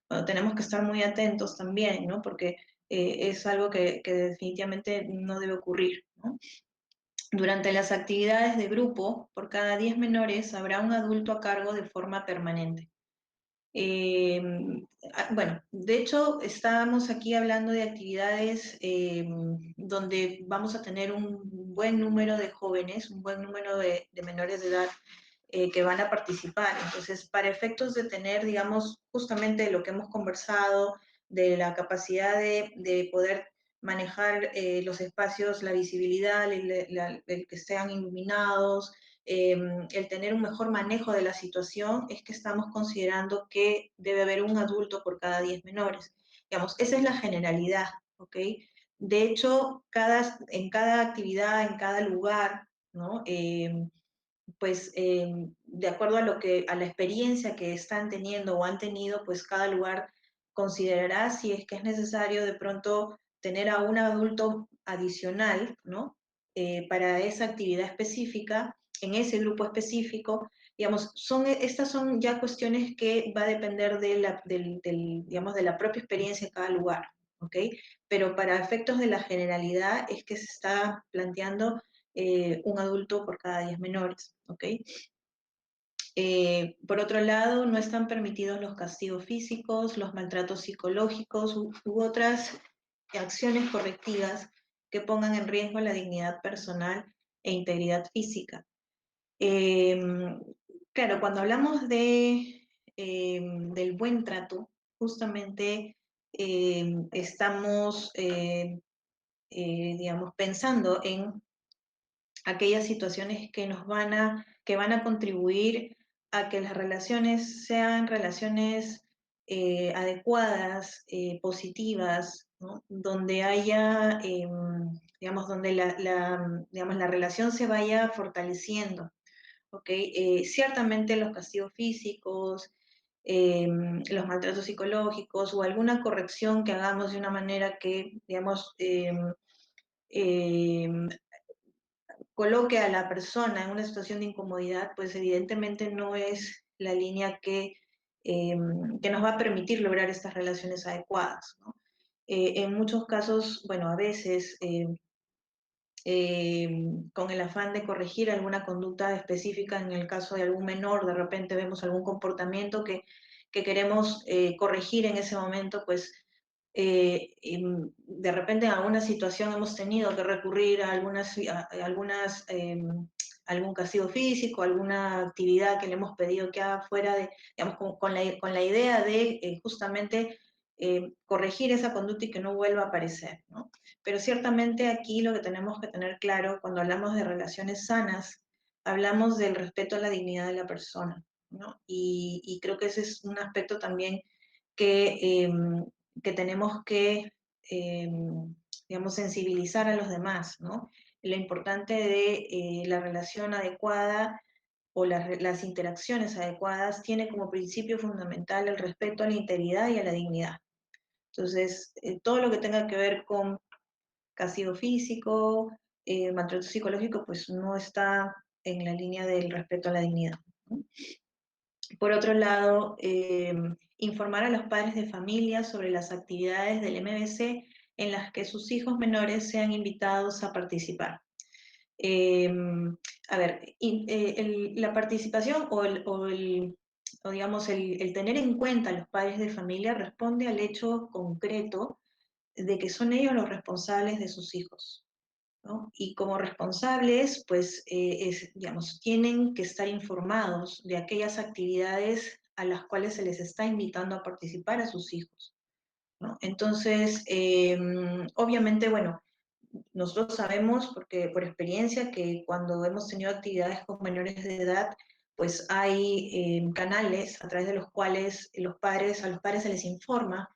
bueno, tenemos que estar muy atentos también, ¿no? Porque es algo que definitivamente no debe ocurrir, ¿no? Durante las actividades de grupo, por cada 10 menores habrá un adulto a cargo de forma permanente. Eh, bueno, de hecho, estábamos aquí hablando de actividades donde vamos a tener un buen número de jóvenes, un buen número de menores de edad que van a participar. Entonces, para efectos de tener, digamos, justamente lo que hemos conversado, de la capacidad de poder manejar los espacios, la visibilidad, el que sean iluminados, el tener un mejor manejo de la situación, es que estamos considerando que debe haber un adulto por cada 10 menores. Digamos, esa es la generalidad, ¿ok? De hecho, en cada actividad, en cada lugar, ¿no? Pues de acuerdo a la experiencia que están teniendo o han tenido, pues cada lugar considerará si es que es necesario de pronto tener a un adulto adicional, ¿no? Para esa actividad específica, en ese grupo específico, digamos, estas son ya cuestiones que va a depender digamos, de la propia experiencia en cada lugar, ¿ok? Pero para efectos de la generalidad es que se está planteando un adulto por cada 10 menores, ¿ok? Por otro lado, no están permitidos los castigos físicos, los maltratos psicológicos u otras acciones correctivas que pongan en riesgo la dignidad personal e integridad física. Eh, claro, cuando hablamos del buen trato, justamente estamos, digamos, pensando en aquellas situaciones que van a contribuir a que las relaciones sean relaciones adecuadas, positivas, ¿no? Donde haya, digamos, donde digamos, la relación se vaya fortaleciendo, ¿ok? Ciertamente los castigos físicos, los maltratos psicológicos o alguna corrección que hagamos de una manera que, digamos, eh, coloque a la persona en una situación de incomodidad, pues evidentemente no es la línea que nos va a permitir lograr estas relaciones adecuadas, ¿no? En muchos casos, bueno, a veces con el afán de corregir alguna conducta específica, en el caso de algún menor, de repente vemos algún comportamiento que queremos corregir en ese momento, pues de repente en alguna situación hemos tenido que recurrir a algún castigo físico, alguna actividad que le hemos pedido que haga fuera de, digamos, con la idea de justamente corregir esa conducta y que no vuelva a aparecer, ¿no? Pero ciertamente aquí lo que tenemos que tener claro cuando hablamos de relaciones sanas, hablamos del respeto a la dignidad de la persona, ¿no? Y creo que ese es un aspecto también que, que tenemos que, digamos, sensibilizar a los demás, ¿no? Lo importante de la relación adecuada o las interacciones adecuadas tiene como principio fundamental el respeto a la integridad y a la dignidad. Entonces, todo lo que tenga que ver con castigo físico, maltrato psicológico, pues no está en la línea del respeto a la dignidad, ¿no? Por otro lado, informar a los padres de familia sobre las actividades del MBC en las que sus hijos menores sean invitados a participar. Eh, a ver, la participación o digamos el tener en cuenta a los padres de familia responde al hecho concreto de que son ellos los responsables de sus hijos, ¿no? Y como responsables, pues, digamos, tienen que estar informados de aquellas actividades a las cuales se les está invitando a participar a sus hijos, ¿no? Entonces, obviamente, bueno, nosotros sabemos, porque por experiencia, que cuando hemos tenido actividades con menores de edad, pues hay canales a través de los cuales a los padres se les informa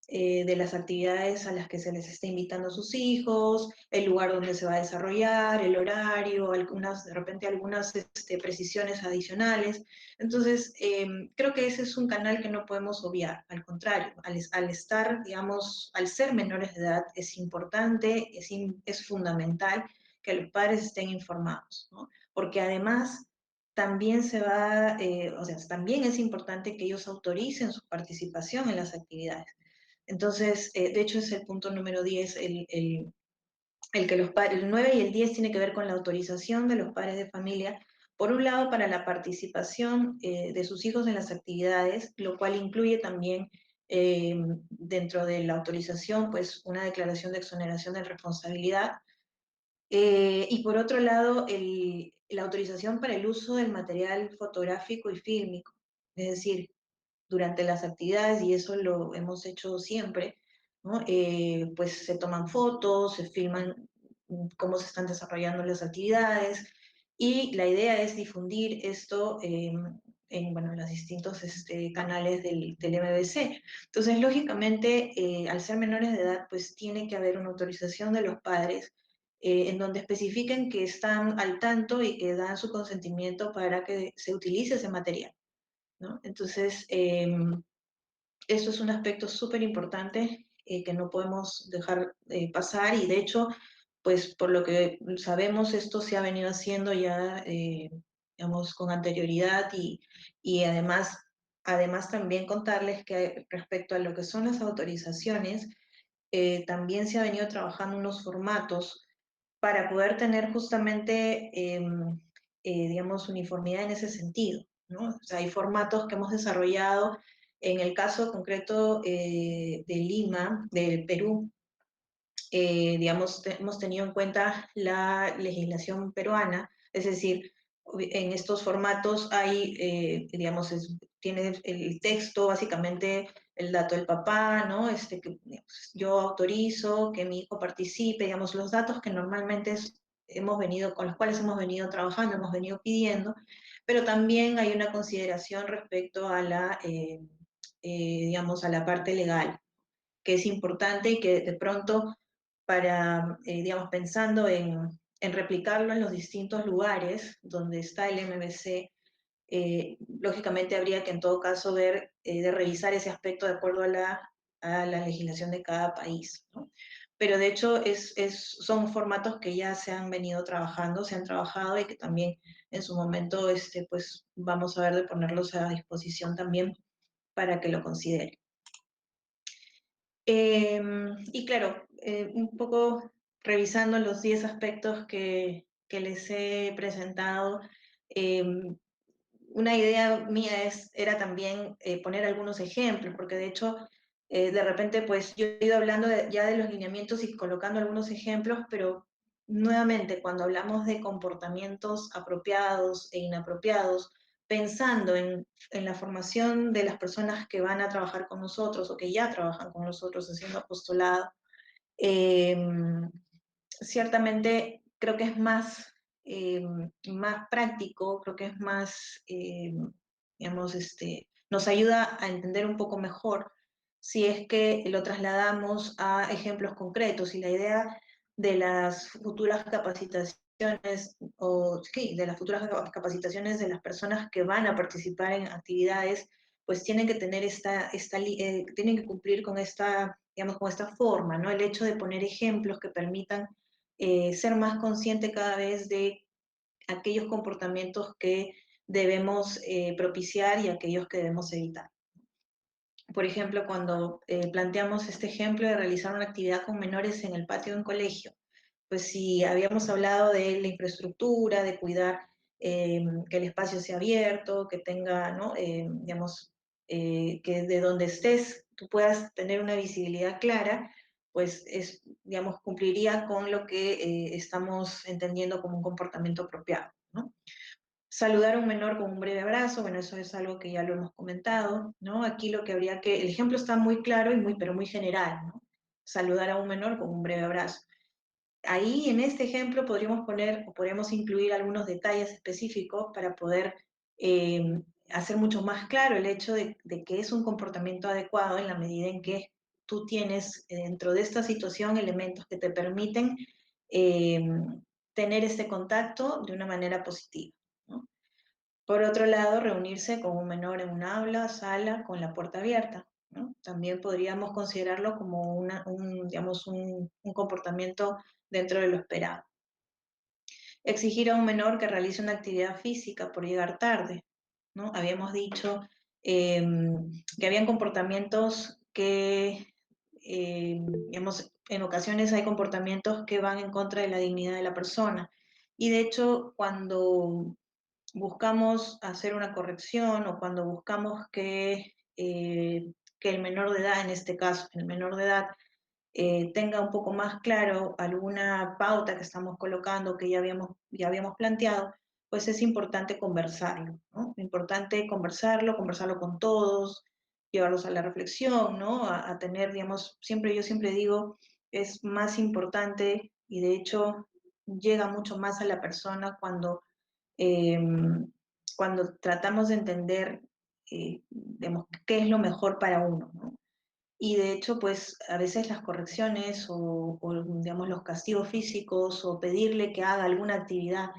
de las actividades a las que se les está invitando a sus hijos, el lugar donde se va a desarrollar, el horario, de repente algunas precisiones adicionales. Entonces, creo que ese es un canal que no podemos obviar. Al contrario, al estar, digamos, al ser menores de edad, es importante, es fundamental que los padres estén informados, ¿no? Porque además también o sea, también es importante que ellos autoricen su participación en las actividades. Entonces, de hecho es el punto número 10, el que el 9 y el 10 tiene que ver con la autorización de los padres de familia, por un lado para la participación de sus hijos en las actividades, lo cual incluye también dentro de la autorización, pues una declaración de exoneración de responsabilidad, y por otro lado la autorización para el uso del material fotográfico y fílmico, es decir, durante las actividades, y eso lo hemos hecho siempre, ¿no? Pues se toman fotos, se filman cómo se están desarrollando las actividades, y la idea es difundir esto en bueno, los distintos canales del MBC. Entonces, lógicamente, al ser menores de edad, pues tiene que haber una autorización de los padres en donde especifiquen que están al tanto y que dan su consentimiento para que se utilice ese material, ¿no? Entonces, eso es un aspecto súper importante que no podemos dejar pasar, y de hecho, pues por lo que sabemos, esto se ha venido haciendo ya, digamos, con anterioridad, y además también contarles que respecto a lo que son las autorizaciones, también se ha venido trabajando unos formatos para poder tener justamente, digamos, uniformidad en ese sentido, ¿no? O sea, hay formatos que hemos desarrollado. En el caso concreto de Lima, del Perú, digamos, hemos tenido en cuenta la legislación peruana, es decir, en estos formatos hay, digamos, tiene el texto, básicamente el dato del papá, ¿no? Digamos, yo autorizo que mi hijo participe, digamos, los datos que normalmente con los cuales hemos venido trabajando, hemos venido pidiendo, pero también hay una consideración respecto a digamos, a la parte legal, que es importante y que de pronto digamos, pensando en replicarlo en los distintos lugares donde está el MBC, lógicamente habría que en todo caso de revisar ese aspecto de acuerdo a la legislación de cada país, ¿no? Pero de hecho son formatos que ya se han venido trabajando, se han trabajado, y que también en su momento pues vamos a ver de ponerlos a disposición también para que lo consideren. Y claro, un poco revisando los 10 aspectos que les he presentado, una idea mía era también poner algunos ejemplos, porque de hecho, de repente, pues yo he ido hablando ya de los lineamientos y colocando algunos ejemplos, pero nuevamente, cuando hablamos de comportamientos apropiados e inapropiados, pensando en la formación de las personas que van a trabajar con nosotros o que ya trabajan con nosotros haciendo apostolado, eh, ciertamente creo que es más práctico, creo que es más, digamos, nos ayuda a entender un poco mejor si es que lo trasladamos a ejemplos concretos y la idea de las futuras capacitaciones o sí, de las futuras capacitaciones de las personas que van a participar en actividades, pues tienen que tener tienen que cumplir con esta, digamos, con esta forma, ¿no? El hecho de poner ejemplos que permitan ser más consciente cada vez de aquellos comportamientos que debemos propiciar y aquellos que debemos evitar. Por ejemplo, cuando planteamos este ejemplo de realizar una actividad con menores en el patio de un colegio, pues si habíamos hablado de la infraestructura, de cuidar que el espacio sea abierto, que tenga, ¿no? Digamos, que de donde estés tú puedas tener una visibilidad clara, pues digamos, cumpliría con lo que estamos entendiendo como un comportamiento apropiado, ¿no? Saludar a un menor con un breve abrazo, bueno, eso es algo que ya lo hemos comentado, ¿no? Aquí lo que habría que, el ejemplo está muy claro pero muy general, ¿no? Saludar a un menor con un breve abrazo. Ahí en este ejemplo podríamos poner o podríamos incluir algunos detalles específicos para poder eh, hacer mucho más claro el hecho de que es un comportamiento adecuado en la medida en que tú tienes dentro de esta situación elementos que te permiten eh, tener este contacto de una manera positiva, ¿no? Por otro lado, reunirse con un menor en un aula, sala, con la puerta abierta, ¿no? También podríamos considerarlo como digamos, un comportamiento dentro de lo esperado. Exigir a un menor que realice una actividad física por llegar tarde, ¿no? Habíamos dicho eh, que habían comportamientos digamos, en ocasiones hay comportamientos que van en contra de la dignidad de la persona. Y de hecho, cuando buscamos hacer una corrección o cuando buscamos que el menor de edad, en este caso, el menor de edad, tenga un poco más claro alguna pauta que estamos colocando, que ya habíamos planteado, pues es importante conversarlo, ¿no? Importante conversarlo con todos, llevarlos a la reflexión, ¿no? A tener, digamos, yo siempre digo, es más importante y de hecho llega mucho más a la persona eh, cuando tratamos de entender, digamos, qué es lo mejor para uno, ¿no? Y de hecho, pues a veces las correcciones digamos, los castigos físicos o pedirle que haga alguna actividad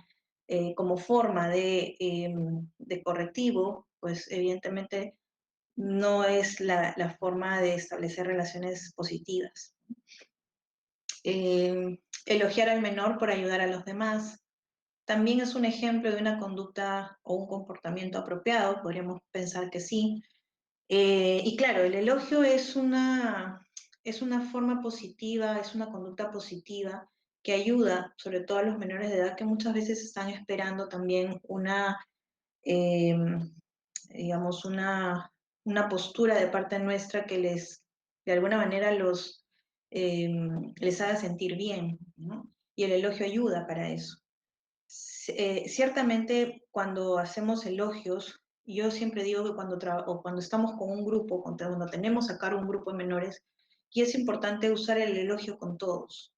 como forma de correctivo, pues evidentemente no es la forma de establecer relaciones positivas. Elogiar al menor por ayudar a los demás también es un ejemplo de una conducta o un comportamiento apropiado, podríamos pensar que sí. Y claro, el elogio es una forma positiva, es una conducta positiva que ayuda, sobre todo a los menores de edad, que muchas veces están esperando también eh, digamos, una postura de parte nuestra que de alguna manera eh, les haga sentir bien, ¿no? Y el elogio ayuda para eso. Ciertamente cuando hacemos elogios, yo siempre digo que o cuando estamos con un grupo, cuando tenemos a cargo un grupo de menores, y es importante usar el elogio con todos,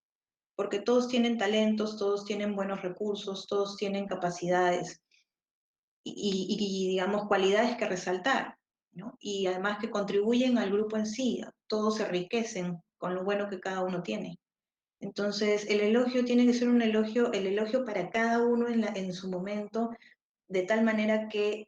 porque todos tienen talentos, todos tienen buenos recursos, todos tienen capacidades digamos, cualidades que resaltar, ¿no? Y además que contribuyen al grupo en sí, todos se enriquecen con lo bueno que cada uno tiene. Entonces, el elogio tiene que ser el elogio para cada uno en su momento, de tal manera que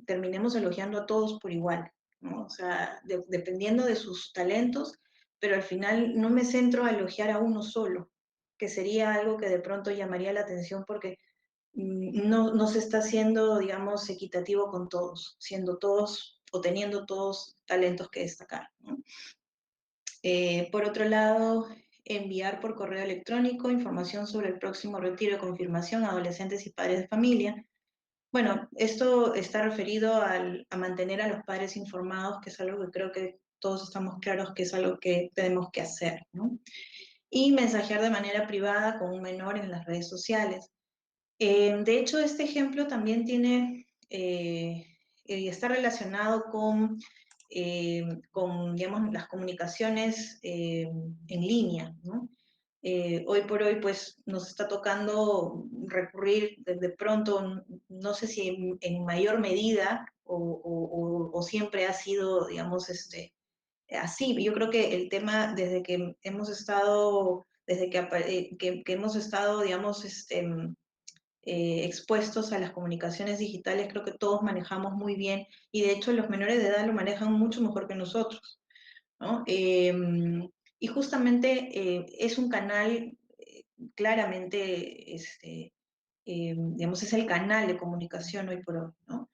terminemos elogiando a todos por igual, ¿no? O sea, dependiendo de sus talentos, pero al final no me centro a elogiar a uno solo, que sería algo que de pronto llamaría la atención porque no se está haciendo, digamos, equitativo con todos, siendo todos o teniendo todos talentos que destacar, ¿no? Por otro lado, enviar por correo electrónico información sobre el próximo retiro de confirmación a adolescentes y padres de familia. Bueno, esto está referido a mantener a los padres informados, que es algo que creo que todos estamos claros que es algo que tenemos que hacer, ¿no? Y mensajear de manera privada con un menor en las redes sociales. De hecho, este ejemplo también está relacionado con, digamos, las comunicaciones en línea, ¿no? Hoy por hoy, pues, nos está tocando recurrir de pronto, no sé si en mayor medida o siempre ha sido, digamos, así. Yo creo que el tema, desde que hemos estado, que hemos estado, digamos, expuestos a las comunicaciones digitales, creo que todos manejamos muy bien y de hecho los menores de edad lo manejan mucho mejor que nosotros, ¿no? Y justamente es un canal claramente, digamos, es el canal de comunicación hoy por hoy, ¿no?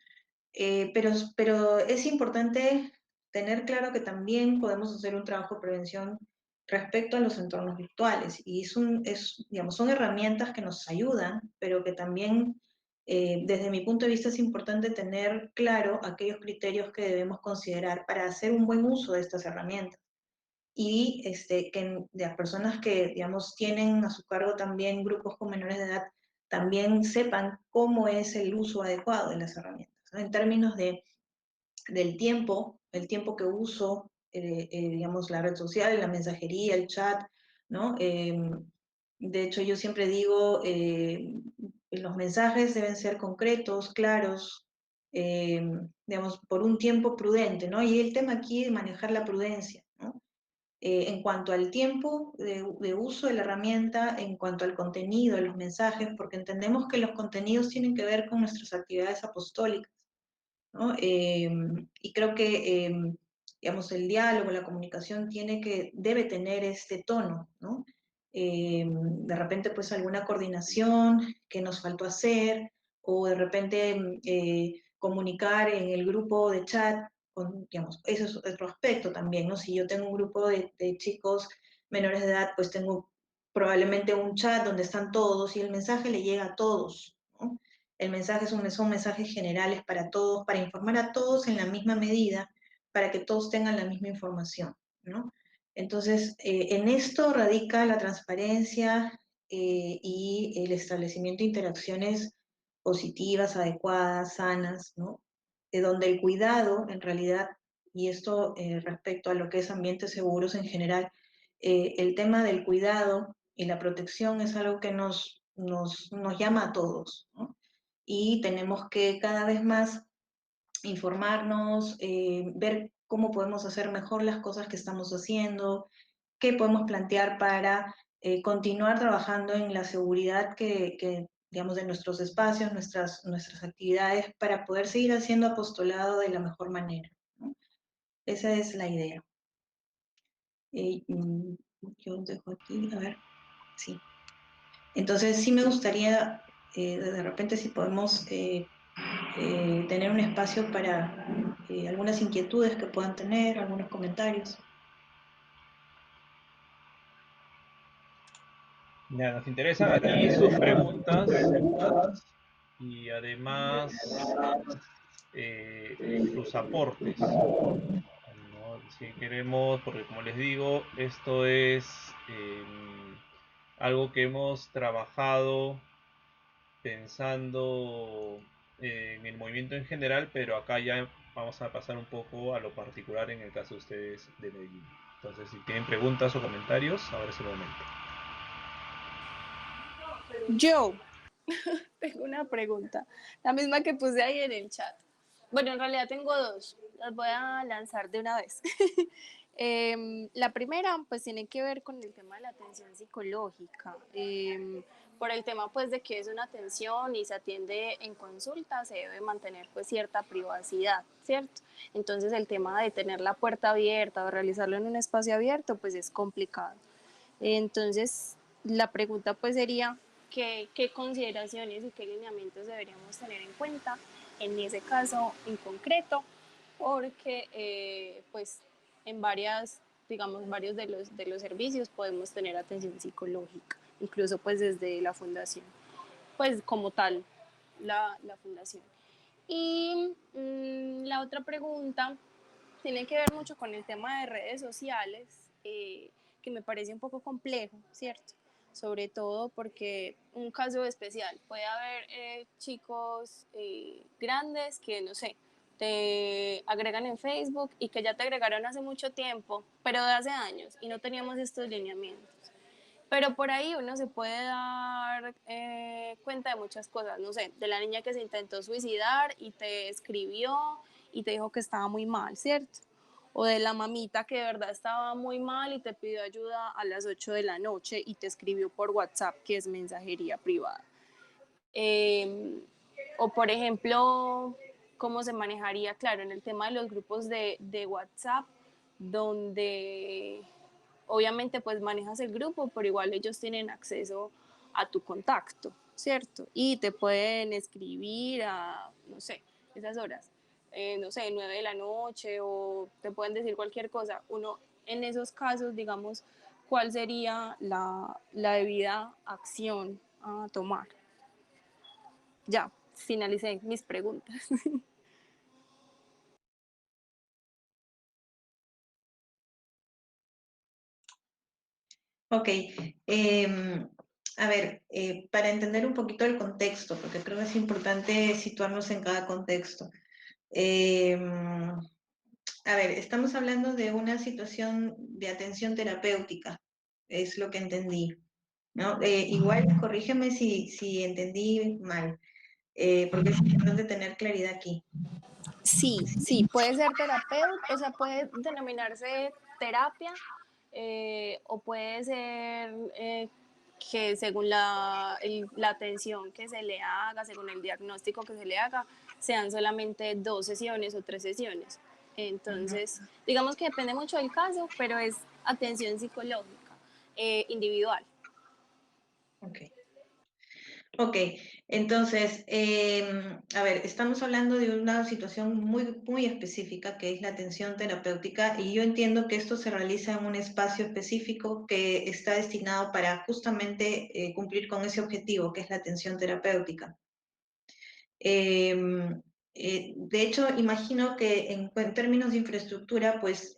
Pero es importante tener claro que también podemos hacer un trabajo de prevención respecto a los entornos virtuales. Y digamos, son herramientas que nos ayudan, pero que también, desde mi punto de vista, es importante tener claro aquellos criterios que debemos considerar para hacer un buen uso de estas herramientas. Y que las personas que, digamos, tienen a su cargo también grupos con menores de edad, también sepan cómo es el uso adecuado de las herramientas, ¿no? En términos del tiempo, el tiempo que uso, digamos, la red social, la mensajería, el chat, ¿no? De hecho, yo siempre digo, los mensajes deben ser concretos, claros, eh, digamos, por un tiempo prudente, ¿no? Y el tema aquí es manejar la prudencia, ¿no? En cuanto al tiempo de uso de la herramienta, en cuanto al contenido de los mensajes, porque entendemos que los contenidos tienen que ver con nuestras actividades apostólicas, ¿no? Y creo que, digamos, el diálogo, la comunicación debe tener este tono, ¿no? De repente, pues, alguna coordinación que nos faltó hacer, o de repente comunicar en el grupo de chat, digamos, eso es otro aspecto también, ¿no? Si yo tengo un grupo de chicos menores de edad, pues tengo probablemente un chat donde están todos y el mensaje le llega a todos, ¿no? El mensaje son mensajes generales para todos, para informar a todos en la misma medida, para que todos tengan la misma información, ¿no? Entonces, en esto radica la transparencia y el establecimiento de interacciones positivas, adecuadas, sanas, ¿no? De donde el cuidado, en realidad, y esto respecto a lo que es ambientes seguros en general, el tema del cuidado y la protección es algo que nos llama a todos, ¿no? Y tenemos que cada vez más informarnos, ver cómo podemos hacer mejor las cosas que estamos haciendo, qué podemos plantear para continuar trabajando en la seguridad digamos, de nuestros espacios, nuestras actividades, para poder seguir haciendo apostolado de la mejor manera, ¿no? Esa es la idea. Yo dejo aquí, a ver, sí. Entonces sí me gustaría, de repente, si podemos tener un espacio para algunas inquietudes que puedan tener, algunos comentarios. Ya, nos interesan aquí sus preguntas y además sus aportes, ¿no? Si queremos, porque como les digo, esto es algo que hemos trabajado pensando en el movimiento en general, pero acá ya vamos a pasar un poco a lo particular en el caso de ustedes de Medellín. Entonces, si tienen preguntas o comentarios, ahora es el momento. Yo tengo una pregunta, la misma que puse ahí en el chat. Bueno, en realidad tengo dos, las voy a lanzar de una vez. La primera, pues tiene que ver con el tema de la atención psicológica. Por el tema, pues, de que es una atención y se atiende en consulta, se debe mantener, pues, cierta privacidad, ¿cierto? Entonces, el tema de tener la puerta abierta o realizarlo en un espacio abierto, pues, es complicado. Entonces, la pregunta, pues, sería, ¿qué consideraciones y qué lineamientos deberíamos tener en cuenta en ese caso en concreto? Porque, pues, en varias digamos, varios de los servicios podemos tener atención psicológica, incluso pues desde la fundación, pues como tal, la fundación. Y la otra pregunta tiene que ver mucho con el tema de redes sociales, que me parece un poco complejo, ¿cierto? Sobre todo porque un caso especial, puede haber chicos grandes que, no sé, te agregan en Facebook y que ya te agregaron hace mucho tiempo, pero de hace años, y no teníamos estos lineamientos. Pero por ahí uno se puede dar cuenta de muchas cosas, no sé, de la niña que se intentó suicidar y te escribió y te dijo que estaba muy mal, ¿cierto? O de la mamita que de verdad estaba muy mal y te pidió ayuda a las 8 de la noche y te escribió por WhatsApp, que es mensajería privada. Eh, o por ejemplo, cómo se manejaría, claro, en el tema de los grupos de WhatsApp, donde obviamente pues manejas el grupo, pero igual ellos tienen acceso a tu contacto, ¿cierto? Y te pueden escribir a, no sé, esas horas, no sé, 9 de la noche o te pueden decir cualquier cosa. Uno en esos casos, digamos, ¿cuál sería la debida acción a tomar? Ya, finalicé mis preguntas. Ok, a ver, para entender un poquito el contexto, porque creo que es importante situarnos en cada contexto. Em, a ver, estamos hablando de una situación de atención terapéutica, es lo que entendí, ¿no? Igual, corrígeme si entendí mal, porque es importante tener claridad aquí. Sí, sí, puede ser terapeuta, o sea, puede denominarse terapia o puede ser que según la atención que se le haga, según el diagnóstico que se le haga, sean solamente 2 sesiones o 3 sesiones. Ujú. Entonces, digamos que depende mucho del caso, pero es atención psicológica individual. Ok. Ok, entonces, a ver, estamos hablando de una situación muy específica que es la atención terapéutica y yo entiendo que esto se realiza en un espacio específico que está destinado para justamente cumplir con ese objetivo, que es la atención terapéutica. Em, de hecho, imagino que en términos de infraestructura, pues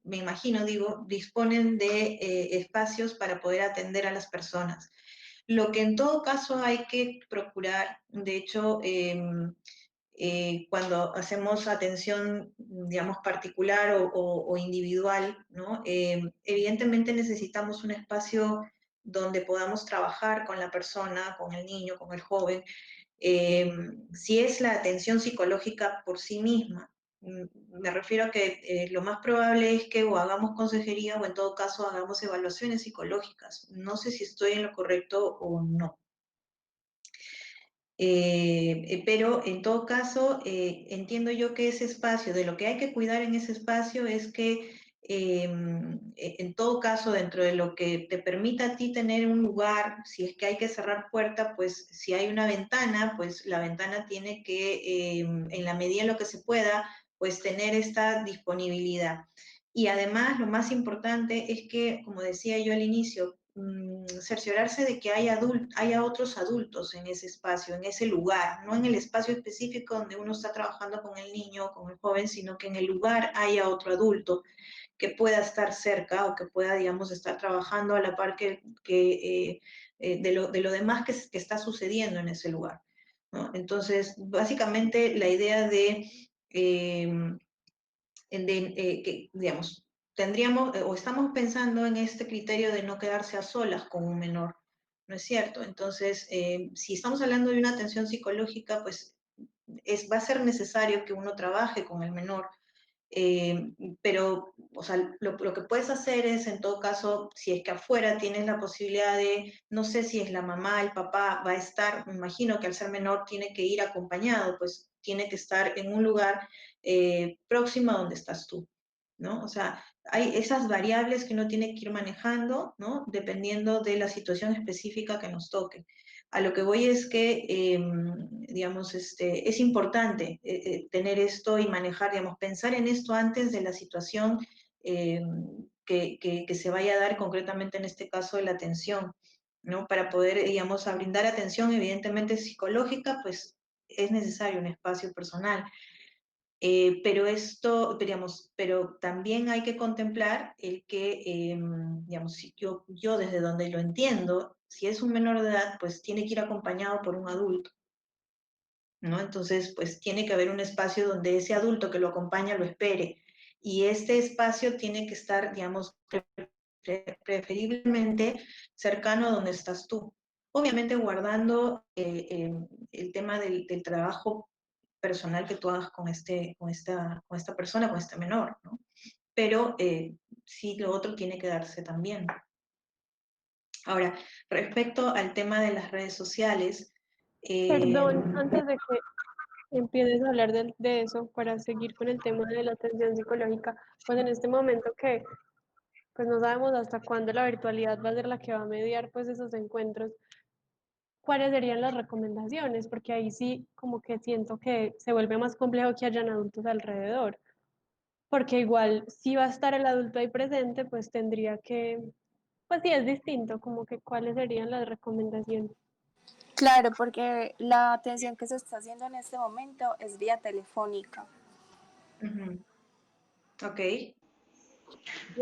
me imagino, digo, disponen de espacios para poder atender a las personas. Lo que en todo caso hay que procurar, de hecho, cuando hacemos atención, digamos, particular o individual, ¿no? Evidentemente necesitamos un espacio donde podamos trabajar con la persona, con el niño, con el joven, si es la atención psicológica por sí misma. Me refiero a que lo más probable es que o hagamos consejería o en todo caso hagamos evaluaciones psicológicas. No sé si estoy en lo correcto o no. Pero en todo caso, entiendo yo que ese espacio, de lo que hay que cuidar en ese espacio es que en todo caso, dentro de lo que te permita a ti tener un lugar, si es que hay que cerrar puerta, pues si hay una ventana, pues la ventana tiene que, en la medida de lo que se pueda, pues tener esta disponibilidad. Y además, lo más importante es que, como decía yo al inicio, cerciorarse de que haya otros adultos en ese espacio, en ese lugar, no en el espacio específico donde uno está trabajando con el niño o con el joven, sino que en el lugar haya otro adulto que pueda estar cerca o que pueda, digamos, estar trabajando a la par de lo demás que está sucediendo en ese lugar, ¿no? Entonces, básicamente la idea eh, que, digamos, tendríamos o estamos pensando en este criterio de no quedarse a solas con un menor, ¿no es cierto? Entonces, si estamos hablando de una atención psicológica, pues va a ser necesario que uno trabaje con el menor, pero, o sea, lo que puedes hacer es, en todo caso, si es que afuera tienes la posibilidad de, no sé si es la mamá, el papá, va a estar, me imagino que al ser menor tiene que ir acompañado, pues tiene que estar en un lugar próximo a donde estás tú, ¿no? O sea, hay esas variables que uno tiene que ir manejando, ¿no? Dependiendo de la situación específica que nos toque. A lo que voy es que, digamos, es importante tener esto y manejar, digamos, pensar en esto antes de la situación, eh, que se vaya a dar concretamente en este caso de la atención, ¿no? Para poder, digamos, a brindar atención evidentemente psicológica, pues es necesario un espacio personal. Pero esto, digamos, pero también hay que contemplar el que, digamos, si yo desde donde lo entiendo, si es un menor de edad, pues tiene que ir acompañado por un adulto, ¿no? Entonces, pues tiene que haber un espacio donde ese adulto que lo acompaña lo espere. Y este espacio tiene que estar, digamos, preferiblemente cercano a donde estás tú. Obviamente guardando el tema del trabajo personal que tú hagas con esta persona, con este menor, ¿no? Pero sí, lo otro tiene que darse también. Ahora, respecto al tema de las redes sociales, Perdón, antes de que empieces a hablar de eso, para seguir con el tema de la atención psicológica, pues en este momento que pues no sabemos hasta cuándo la virtualidad va a ser la que va a mediar pues esos encuentros, ¿cuáles serían las recomendaciones? Porque ahí sí como que siento que se vuelve más complejo que hayan adultos alrededor, porque igual si va a estar el adulto ahí presente, pues tendría que, pues sí es distinto, como que cuáles serían las recomendaciones. Claro, porque la atención que se está haciendo en este momento es vía telefónica. ok.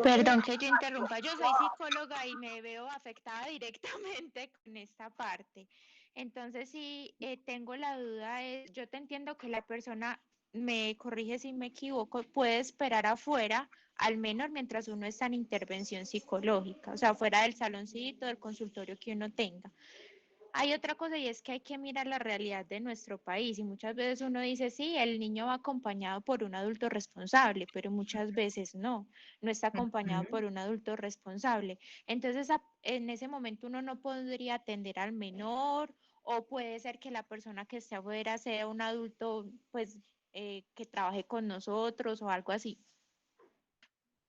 Perdón que yo interrumpa, yo soy psicóloga y me veo afectada directamente con esta parte. Entonces, si tengo la duda, yo te entiendo que la persona, me corrige si me equivoco, puede esperar afuera, al menos mientras uno está en intervención psicológica, o sea, fuera del saloncito, del consultorio que uno tenga. Hay otra cosa y es que hay que mirar la realidad de nuestro país y muchas veces uno dice, sí, el niño va acompañado por un adulto responsable, pero muchas veces no está acompañado por un adulto responsable. Entonces, en ese momento uno no podría atender al menor o puede ser que la persona que esté afuera sea un adulto, pues, que trabaje con nosotros o algo así.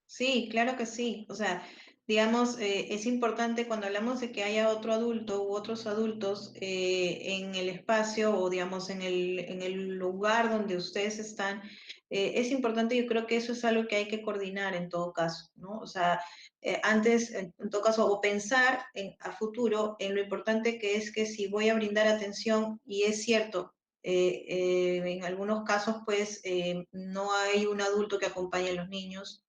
Sí, claro que sí. O sea, digamos, es importante cuando hablamos de que haya otro adulto u otros adultos en el espacio o, digamos, en el lugar donde ustedes están, es importante, yo creo que eso es algo que hay que coordinar en todo caso, ¿no? O sea, antes, en todo caso, o pensar a futuro en lo importante que es que si voy a brindar atención, y es cierto, en algunos casos, pues, no hay un adulto que acompañe a los niños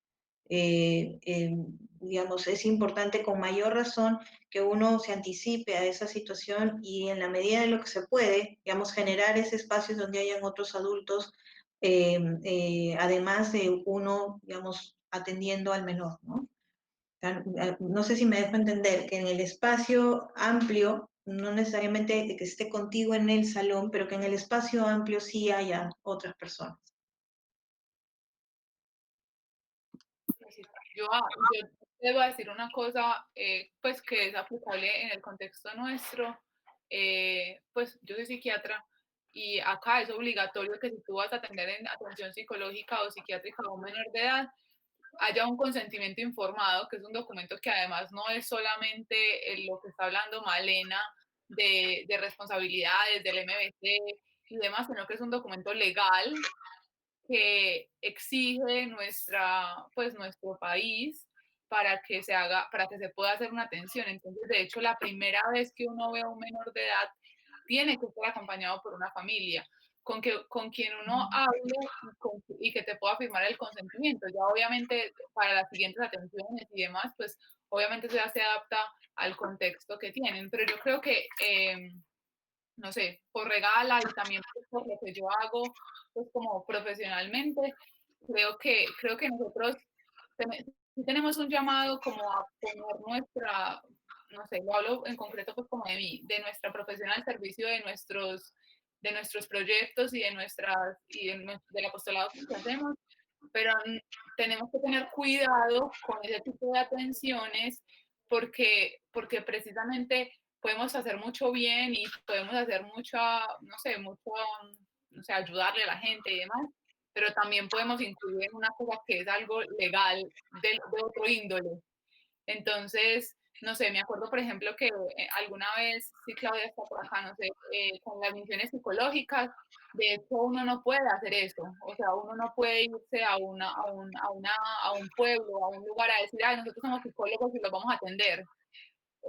digamos, es importante con mayor razón que uno se anticipe a esa situación y en la medida de lo que se puede, digamos, generar ese espacio donde hayan otros adultos, además de uno, digamos, atendiendo al menor, ¿no? No sé si me dejo entender que en el espacio amplio, no necesariamente que esté contigo en el salón, pero que en el espacio amplio sí haya otras personas. Yo debo decir una cosa, pues que es aplicable en el contexto nuestro. Pues yo soy psiquiatra y acá es obligatorio que si tú vas a atender en atención psicológica o psiquiátrica a un menor de edad, haya un consentimiento informado, que es un documento que además no es solamente lo que está hablando Malena de responsabilidades del MBC y demás, sino que es un documento legal que exige pues, nuestro país para que se haga, para que se pueda hacer una atención. Entonces, de hecho, la primera vez que uno ve a un menor de edad, tiene que estar acompañado por una familia con quien uno hable y que te pueda firmar el consentimiento. Ya obviamente para las siguientes atenciones y demás, pues obviamente eso ya se adapta al contexto que tienen, pero yo creo que no sé, por regala y también por lo que yo hago, pues como profesionalmente, creo que nosotros tenemos un llamado como a poner nuestra, no sé, lo hablo en concreto pues como de mí, de nuestra profesión al servicio de nuestros proyectos y de nuestras, del apostolado que hacemos, pero tenemos que tener cuidado con ese tipo de atenciones porque precisamente podemos hacer mucho bien y podemos hacer no sé, ayudarle a la gente y demás, pero también podemos incluir en una cosa que es algo legal de otro índole. Entonces, no sé, me acuerdo, por ejemplo, que alguna vez, sí, Claudia está por acá, no sé, con las misiones psicológicas, de hecho uno no puede hacer eso, o sea, uno no puede irse a un pueblo, a un lugar a decir, ay, nosotros somos psicólogos y los vamos a atender.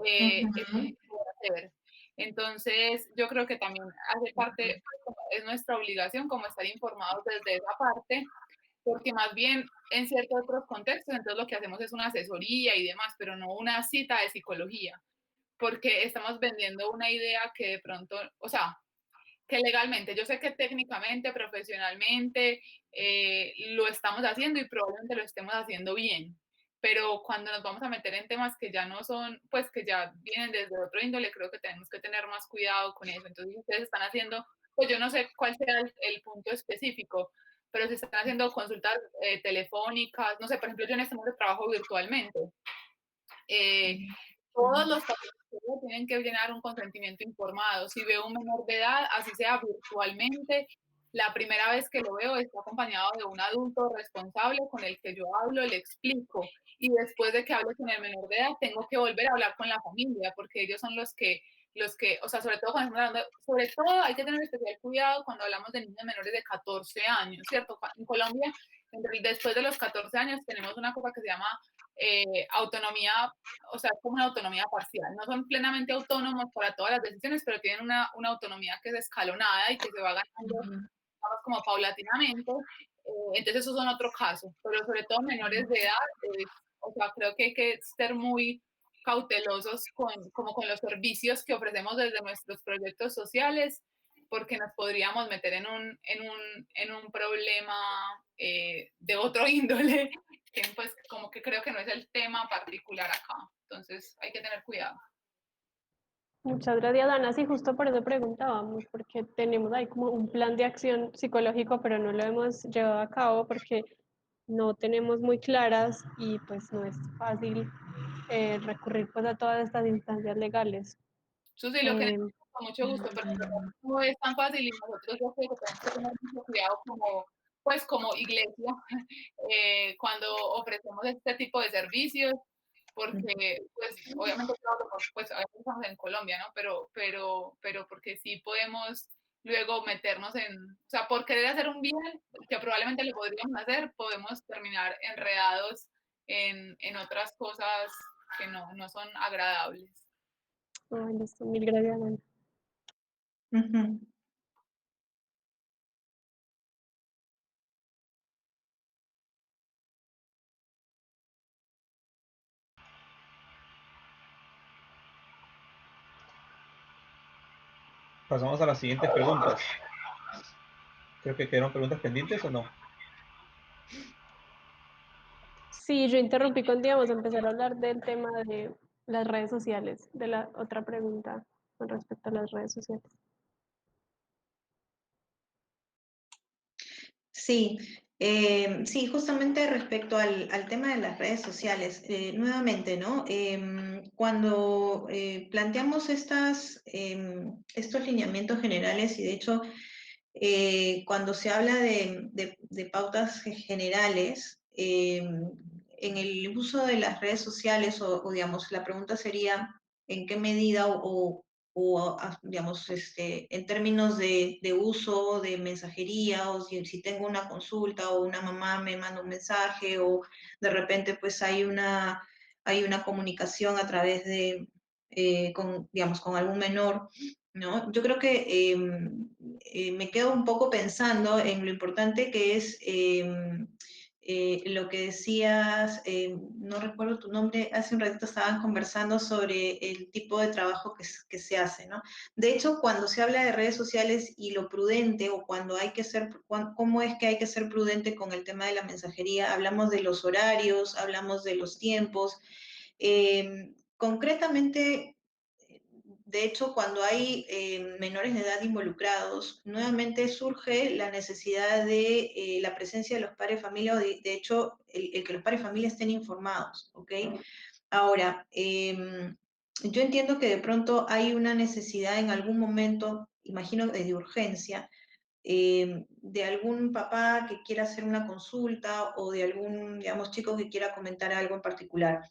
Eso no se puede hacer. Entonces, yo creo que también hace parte, es nuestra obligación como estar informados desde esa parte, porque más bien en ciertos otros contextos, entonces lo que hacemos es una asesoría y demás, pero no una cita de psicología, porque estamos vendiendo una idea que de pronto, o sea, que legalmente, yo sé que técnicamente, profesionalmente, lo estamos haciendo y probablemente lo estemos haciendo bien, pero cuando nos vamos a meter en temas que ya no son, pues que ya vienen desde otro índole, creo que tenemos que tener más cuidado con eso. Entonces, ustedes están haciendo, pues yo no sé cuál sea el punto específico, pero si están haciendo consultas telefónicas, no sé, por ejemplo, yo en este momento trabajo virtualmente. Eh, Todos los pacientes tienen que llenar un consentimiento informado. Si veo un menor de edad, así sea virtualmente, la primera vez que lo veo está acompañado de un adulto responsable con el que yo hablo, le explico. Y después de que hable con el menor de edad, tengo que volver a hablar con la familia, porque ellos son los que, o sea, sobre todo cuando estamos hablando, sobre todo hay que tener especial cuidado cuando hablamos de niños menores de 14 años, ¿cierto? En Colombia, después de los 14 años, tenemos una cosa que se llama autonomía, o sea, como una autonomía parcial. No son plenamente autónomos para todas las decisiones, pero tienen una autonomía que es escalonada y que se va ganando, digamos, como paulatinamente. Entonces, esos son otro caso, pero sobre todo menores de edad, o sea, creo que hay que ser muy cautelosos como con los servicios que ofrecemos desde nuestros proyectos sociales, porque nos podríamos meter en un problema de otro índole que pues como que creo que no es el tema particular acá. Entonces hay que tener cuidado. Muchas gracias, Ana. Sí, justo por eso preguntábamos, porque tenemos ahí como un plan de acción psicológico, pero no lo hemos llevado a cabo porque no tenemos muy claras y pues no es fácil recurrir pues a todas estas instancias legales. Susi, lo que Eh, necesito con mucho gusto, pero no es tan fácil y nosotros yo creo que tenemos que tener mucho cuidado como, pues como iglesia cuando ofrecemos este tipo de servicios, porque pues obviamente pues a veces estamos en Colombia, ¿no? Pero porque sí podemos luego meternos en, o sea, por querer hacer un bien, que probablemente lo podríamos hacer, podemos terminar enredados en otras cosas que no son agradables. ay, listo, mil gracias, Ana. Pasamos a las siguientes preguntas. Creo que quedaron preguntas pendientes o no. Sí, yo interrumpí con, digamos, empezar a hablar del tema de las redes sociales, de la otra pregunta con respecto a las redes sociales. Sí, sí, justamente respecto al tema de las redes sociales, nuevamente, ¿no? Cuando planteamos estos lineamientos generales y de hecho cuando se habla de pautas generales, en el uso de las redes sociales, digamos, la pregunta sería en qué medida digamos, en términos de uso de mensajería, o si tengo una consulta o una mamá me manda un mensaje, o de repente pues hay una comunicación a través digamos, con algún menor, ¿no? Yo creo que me quedo un poco pensando en lo importante que es lo que decías, no recuerdo tu nombre, hace un ratito estaban conversando sobre el tipo de trabajo que se hace, ¿no? De hecho, cuando se habla de redes sociales y lo prudente, o cuando hay que ser, cómo es que hay que ser prudente con el tema de la mensajería, hablamos de los horarios, hablamos de los tiempos. Concretamente, de hecho, cuando hay menores de edad involucrados, nuevamente surge la necesidad de la presencia de los padres de familia, o de hecho, el que los padres de familia estén informados, ¿ok? Ahora, yo entiendo que de pronto hay una necesidad en algún momento, imagino de urgencia, de algún papá que quiera hacer una consulta, o de algún, digamos, chico que quiera comentar algo en particular.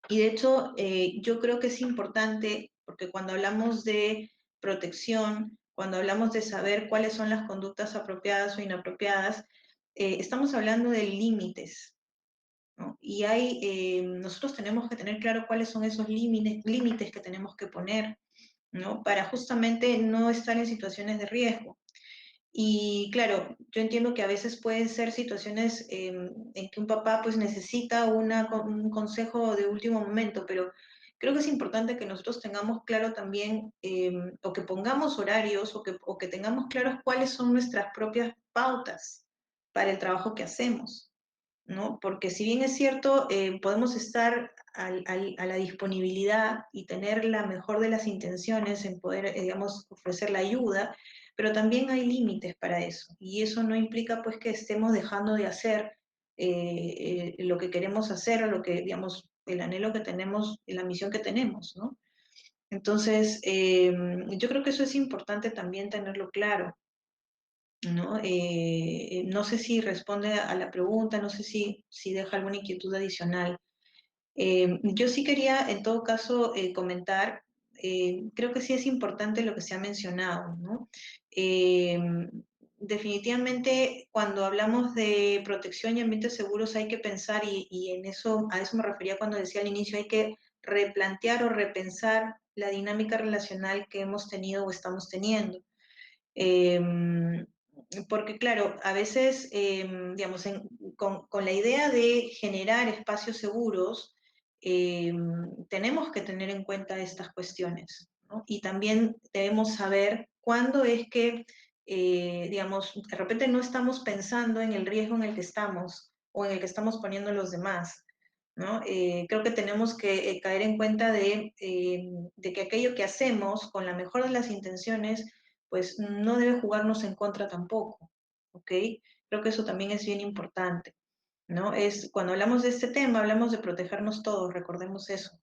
Y de hecho, yo creo que es importante, porque cuando hablamos de protección, cuando hablamos de saber cuáles son las conductas apropiadas o inapropiadas, estamos hablando de límites, ¿no? Y nosotros tenemos que tener claro cuáles son esos límites que tenemos que poner, ¿no? Para justamente no estar en situaciones de riesgo. Y claro, yo entiendo que a veces pueden ser situaciones en que un papá pues necesita un consejo de último momento, pero creo que es importante que nosotros tengamos claro también, o que pongamos horarios, o que tengamos claros cuáles son nuestras propias pautas para el trabajo que hacemos, ¿no? Porque si bien es cierto, podemos estar a la disponibilidad y tener la mejor de las intenciones en poder, digamos, ofrecer la ayuda, pero también hay límites para eso. Y eso no implica pues que estemos dejando de hacer lo que queremos hacer o lo que, digamos, el anhelo que tenemos, la misión que tenemos, ¿no? Entonces, yo creo que eso es importante también tenerlo claro, ¿no? No sé si responde a la pregunta, no sé si deja alguna inquietud adicional. Yo sí quería, en todo caso, comentar, creo que sí es importante lo que se ha mencionado, ¿no? Eh, Definitivamente, cuando hablamos de protección y ambientes seguros hay que pensar, y a eso me refería cuando decía al inicio, hay que replantear o repensar la dinámica relacional que hemos tenido o estamos teniendo. Eh, Porque claro, a veces, digamos, con la idea de generar espacios seguros, tenemos que tener en cuenta estas cuestiones, ¿no? Y también debemos saber cuándo es que, digamos, de repente no estamos pensando en el riesgo en el que estamos o en el que estamos poniendo a los demás, ¿no? Creo que tenemos que caer en cuenta de que aquello que hacemos con la mejor de las intenciones pues no debe jugarnos en contra tampoco, ¿ok? Creo que eso también es bien importante, ¿no? Cuando hablamos de este tema, hablamos de protegernos todos, recordemos eso.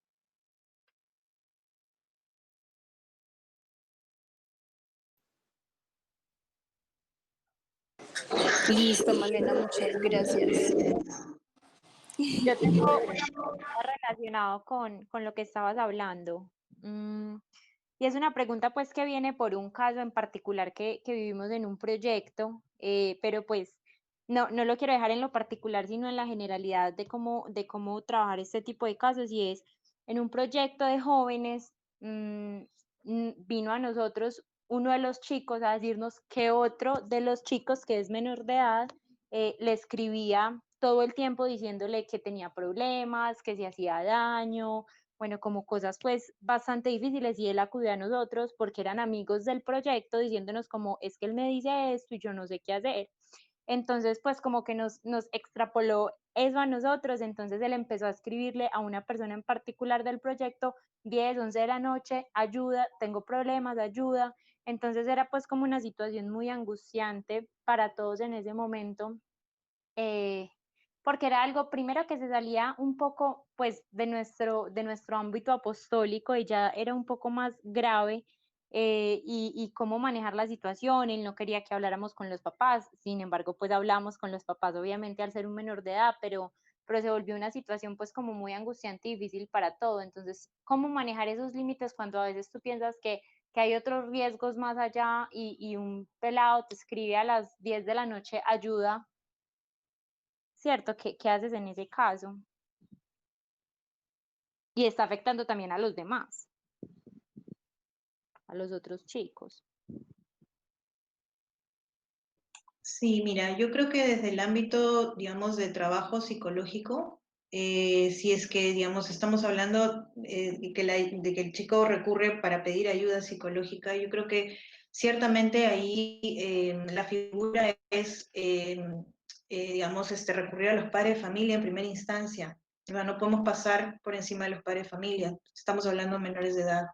Listo, Malena, muchas gracias. Yo tengo una pregunta relacionada con lo que estabas hablando. Y es una pregunta pues que viene por un caso en particular que vivimos en un proyecto, pero pues no lo quiero dejar en lo particular, sino en la generalidad de cómo trabajar este tipo de casos. Y es en un proyecto de jóvenes, vino a nosotros uno de los chicos a decirnos que otro de los chicos que es menor de edad le escribía todo el tiempo diciéndole que tenía problemas, que se hacía daño, bueno, como cosas pues bastante difíciles, y él acudió a nosotros porque eran amigos del proyecto diciéndonos como es que él me dice esto y yo no sé qué hacer. Entonces pues como que nos extrapoló eso a nosotros, entonces él empezó a escribirle a una persona en particular del proyecto 10, 11 de la noche, ayuda, tengo problemas, ayuda. Entonces era pues como una situación muy angustiante para todos en ese momento, eh, porque era algo primero que se salía un poco pues de nuestro ámbito apostólico y ya era un poco más grave, y cómo manejar la situación. Él no quería que habláramos con los papás, sin embargo pues hablamos con los papás obviamente al ser un menor de edad, pero se volvió una situación pues como muy angustiante y difícil para todo. Entonces, ¿cómo manejar esos límites cuando a veces tú piensas que hay otros riesgos más allá y un pelado te escribe a las 10 de la noche, ayuda? ¿Cierto? ¿Qué haces en ese caso? Y está afectando también a los demás, a los otros chicos. Sí, mira, yo creo que desde el ámbito, digamos, de trabajo psicológico, si es que, digamos, estamos hablando de que el chico recurre para pedir ayuda psicológica, yo creo que ciertamente ahí la figura es, digamos, recurrir a los padres de familia en primera instancia. O sea, no podemos pasar por encima de los padres de familia, estamos hablando de menores de edad.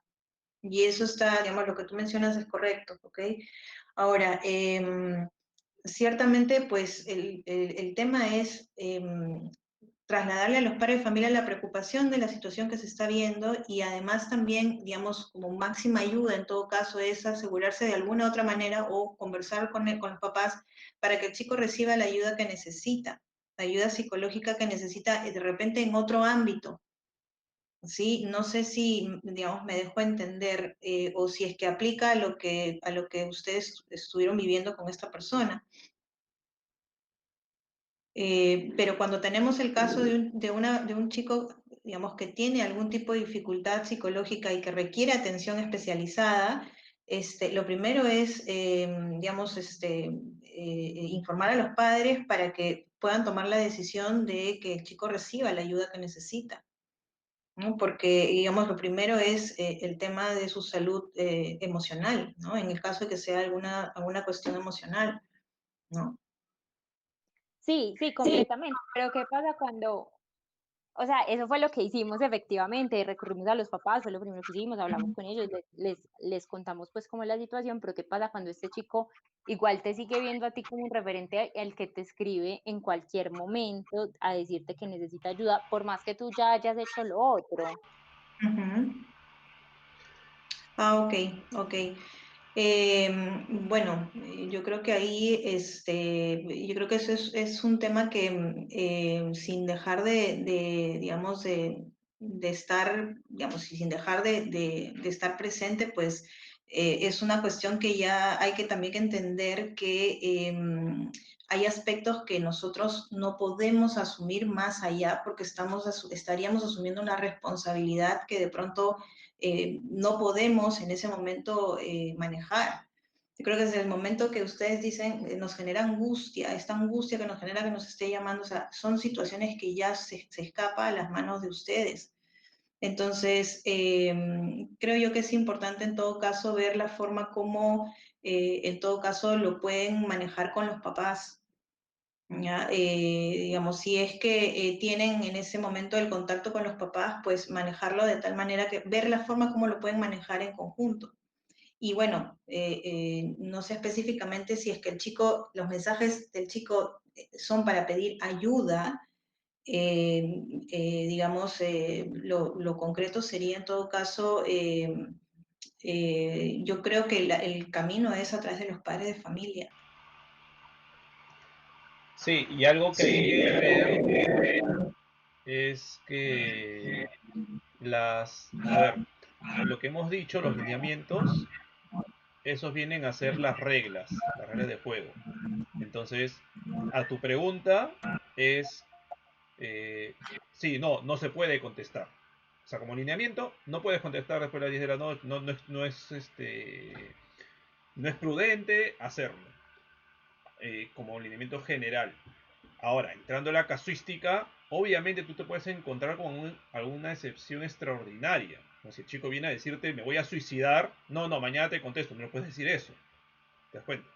Y eso está, digamos, lo que tú mencionas es correcto, ¿ok? Ahora, ciertamente, pues el tema es trasladarle a los padres de familia la preocupación de la situación que se está viendo, y además también, digamos, como máxima ayuda en todo caso es asegurarse de alguna otra manera o conversar con los papás para que el chico reciba la ayuda que necesita, la ayuda psicológica que necesita de repente en otro ámbito, ¿sí? No sé si, digamos, me dejo entender o si es que aplica a lo que ustedes estuvieron viviendo con esta persona. Pero cuando tenemos el caso de un chico, digamos, que tiene algún tipo de dificultad psicológica y que requiere atención especializada, lo primero es, digamos, informar a los padres para que puedan tomar la decisión de que el chico reciba la ayuda que necesita, ¿no? Porque, digamos, lo primero es el tema de su salud emocional, ¿no? En el caso de que sea alguna cuestión emocional, ¿no? Sí, sí, completamente. Pero ¿qué pasa cuando, o sea, eso fue lo que hicimos efectivamente, recurrimos a los papás, fue lo primero que hicimos, hablamos con ellos, les contamos pues cómo es la situación, pero ¿qué pasa cuando este chico igual te sigue viendo a ti como un referente el que te escribe en cualquier momento a decirte que necesita ayuda, por más que tú ya hayas hecho lo otro? Ujú. Ah, ok, ok. Bueno, yo creo que ahí, yo creo que eso es un tema que sin dejar digamos, de estar, digamos, y sin dejar de estar presente, pues es una cuestión que ya hay que también que entender que hay aspectos que nosotros no podemos asumir más allá porque estaríamos asumiendo una responsabilidad que de pronto no podemos en ese momento manejar. Yo creo que desde el momento que ustedes dicen, nos genera angustia, esta angustia que nos genera que nos esté llamando, o sea, son situaciones que ya se escapa a las manos de ustedes. Entonces, creo yo que es importante en todo caso ver la forma como, en todo caso, lo pueden manejar con los papás. ¿Ya? Digamos, si es que tienen en ese momento el contacto con los papás, pues manejarlo de tal manera que ver la forma como lo pueden manejar en conjunto. Y bueno, no sé específicamente si es que el chico, los mensajes del chico son para pedir ayuda, digamos, lo concreto sería en todo caso, yo creo que el camino es a través de los padres de familia. Sí, y algo que hay que ver es que a ver, lo que hemos dicho, los lineamientos, esos vienen a ser las reglas de juego. Entonces, a tu pregunta es, sí, no se puede contestar. O sea, como lineamiento, no puedes contestar después de las 10 de la noche, no es prudente hacerlo, como lineamiento general. Ahora, entrando a la casuística, obviamente tú te puedes encontrar con alguna excepción extraordinaria. Como si el chico viene a decirte, me voy a suicidar, no, mañana te contesto, no le puedes decir eso. ¿Te das cuenta?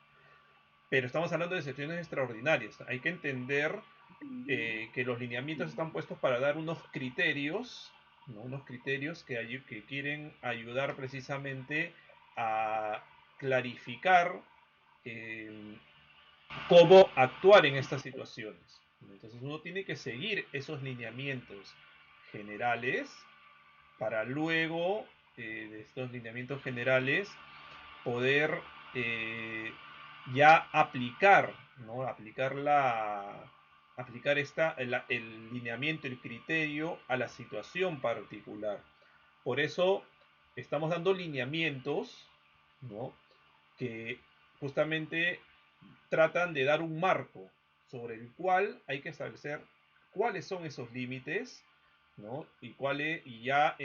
Pero estamos hablando de excepciones extraordinarias. Hay que entender que los lineamientos están puestos para dar unos criterios, ¿no? Unos criterios que quieren ayudar precisamente a clarificar eh, cómo actuar en estas situaciones. Entonces uno tiene que seguir esos lineamientos generales para luego de estos lineamientos generales poder eh, ya aplicar, ¿no? Aplicar el lineamiento, el criterio a la situación particular. Por eso estamos dando lineamientos, ¿no? Que justamente tratan de dar un marco sobre el cual hay que establecer cuáles son esos límites, ¿no? Y ya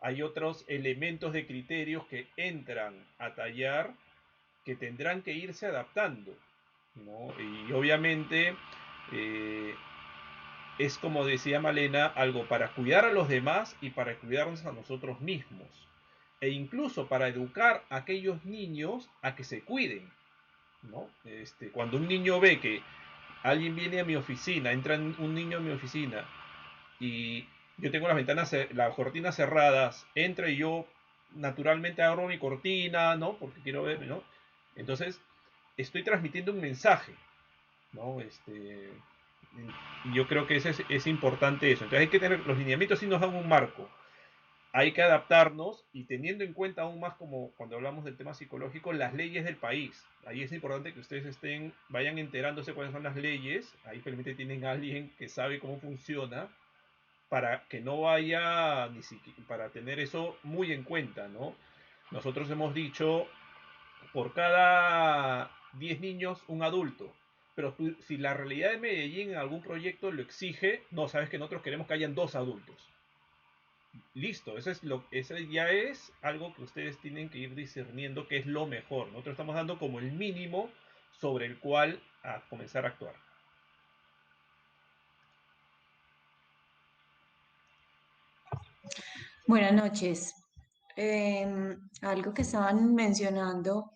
hay otros elementos de criterios que entran a tallar que tendrán que irse adaptando, ¿no? Y obviamente eh, es como decía Malena, algo para cuidar a los demás y para cuidarnos a nosotros mismos. E incluso para educar a aquellos niños a que se cuiden, ¿no? Cuando un niño ve que alguien viene a mi oficina, entra un niño a mi oficina y yo tengo las cortinas cerradas, entra y yo naturalmente abro mi cortina, ¿no? Porque quiero ver, ¿no? Entonces, estoy transmitiendo un mensaje, ¿no? Y yo creo que es importante eso. Entonces hay que tener, los lineamientos sí nos dan un marco, hay que adaptarnos y teniendo en cuenta aún más como cuando hablamos del tema psicológico, las leyes del país. Ahí es importante que ustedes vayan enterándose cuáles son las leyes. Ahí felizmente tienen a alguien que sabe cómo funciona para que no vaya ni siquiera, para tener eso muy en cuenta, ¿no? Nosotros hemos dicho por cada 10 niños un adulto. Pero si la realidad de Medellín en algún proyecto lo exige, no, sabes que nosotros queremos que hayan 2 adultos. Listo, eso ya es algo que ustedes tienen que ir discerniendo que es lo mejor. Nosotros estamos dando como el mínimo sobre el cual comenzar a actuar. Buenas noches. Algo que estaban mencionando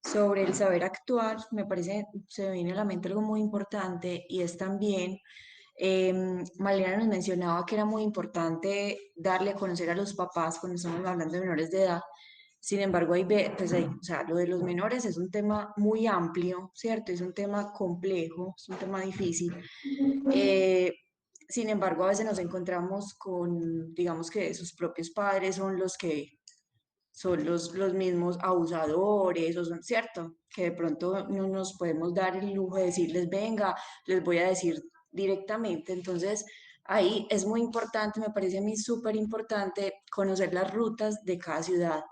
sobre el saber actuar, me parece, se me viene a la mente algo muy importante y es también, Malena nos mencionaba que era muy importante darle a conocer a los papás cuando estamos hablando de menores de edad. Sin embargo, o sea, lo de los menores es un tema muy amplio, ¿cierto? Es un tema complejo, es un tema difícil. Eh, Sin embargo, a veces nos encontramos con, digamos que sus propios padres son los que son los mismos abusadores, o son, ¿cierto? Que de pronto no nos podemos dar el lujo de decirles, venga, les voy a decir directamente. Entonces, ahí es muy importante, me parece a mí súper importante conocer las rutas de cada ciudad,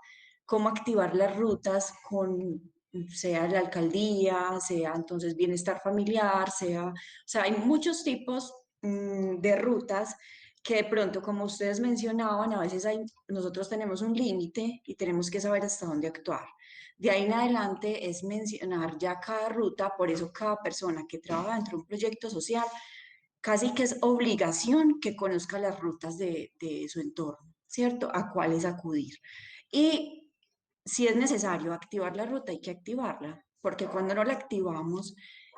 cómo activar las rutas con, sea la alcaldía, sea entonces bienestar familiar, o sea, hay muchos tipos de rutas que de pronto, como ustedes mencionaban, a veces nosotros tenemos un límite y tenemos que saber hasta dónde actuar. De ahí en adelante es mencionar ya cada ruta, por eso cada persona que trabaja dentro de un proyecto social, casi que es obligación que conozca las rutas de su entorno, ¿cierto? A cuáles acudir. Y si es necesario activar la ruta, hay que activarla, porque cuando no la activamos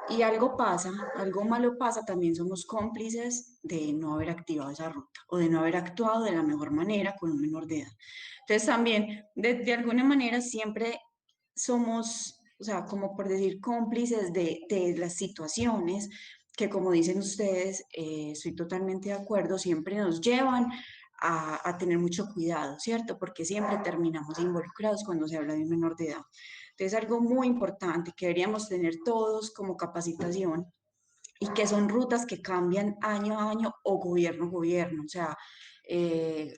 y algo pasa, algo malo pasa, también somos cómplices de no haber activado esa ruta o de no haber actuado de la mejor manera con un menor de edad. Entonces también, de alguna manera, siempre somos, o sea, como por decir, cómplices de las situaciones que, como dicen ustedes, estoy totalmente de acuerdo, siempre nos llevan a tener mucho cuidado, ¿cierto? Porque siempre terminamos involucrados cuando se habla de un menor de edad. Entonces, algo muy importante que deberíamos tener todos como capacitación y que son rutas que cambian año a año o gobierno a gobierno, o sea,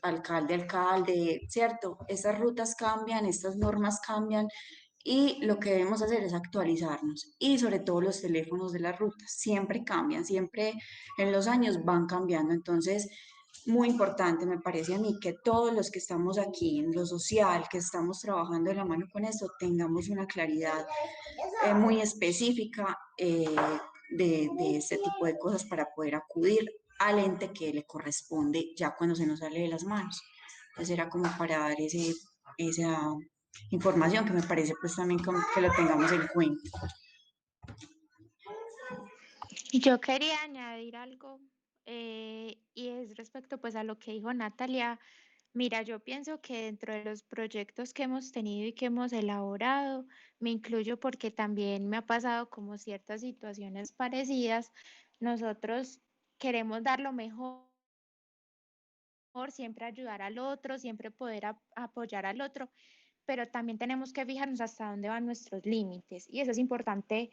alcalde a alcalde, ¿cierto? Estas rutas cambian, estas normas cambian y lo que debemos hacer es actualizarnos y sobre todo los teléfonos de las rutas, siempre cambian, siempre en los años van cambiando, entonces muy importante me parece a mí que todos los que estamos aquí en lo social, que estamos trabajando de la mano con esto, tengamos una claridad muy específica de este tipo de cosas para poder acudir al ente que le corresponde ya cuando se nos sale de las manos. Entonces era como para dar esa información que me parece pues también como que lo tengamos en cuenta. Yo quería añadir algo y es respecto pues a lo que dijo Natalia. Mira, yo pienso que dentro de los proyectos que hemos tenido y que hemos elaborado, me incluyo porque también me ha pasado como ciertas situaciones parecidas. Nosotros queremos dar lo mejor, siempre ayudar al otro, siempre poder apoyar al otro, pero también tenemos que fijarnos hasta dónde van nuestros límites y eso es importante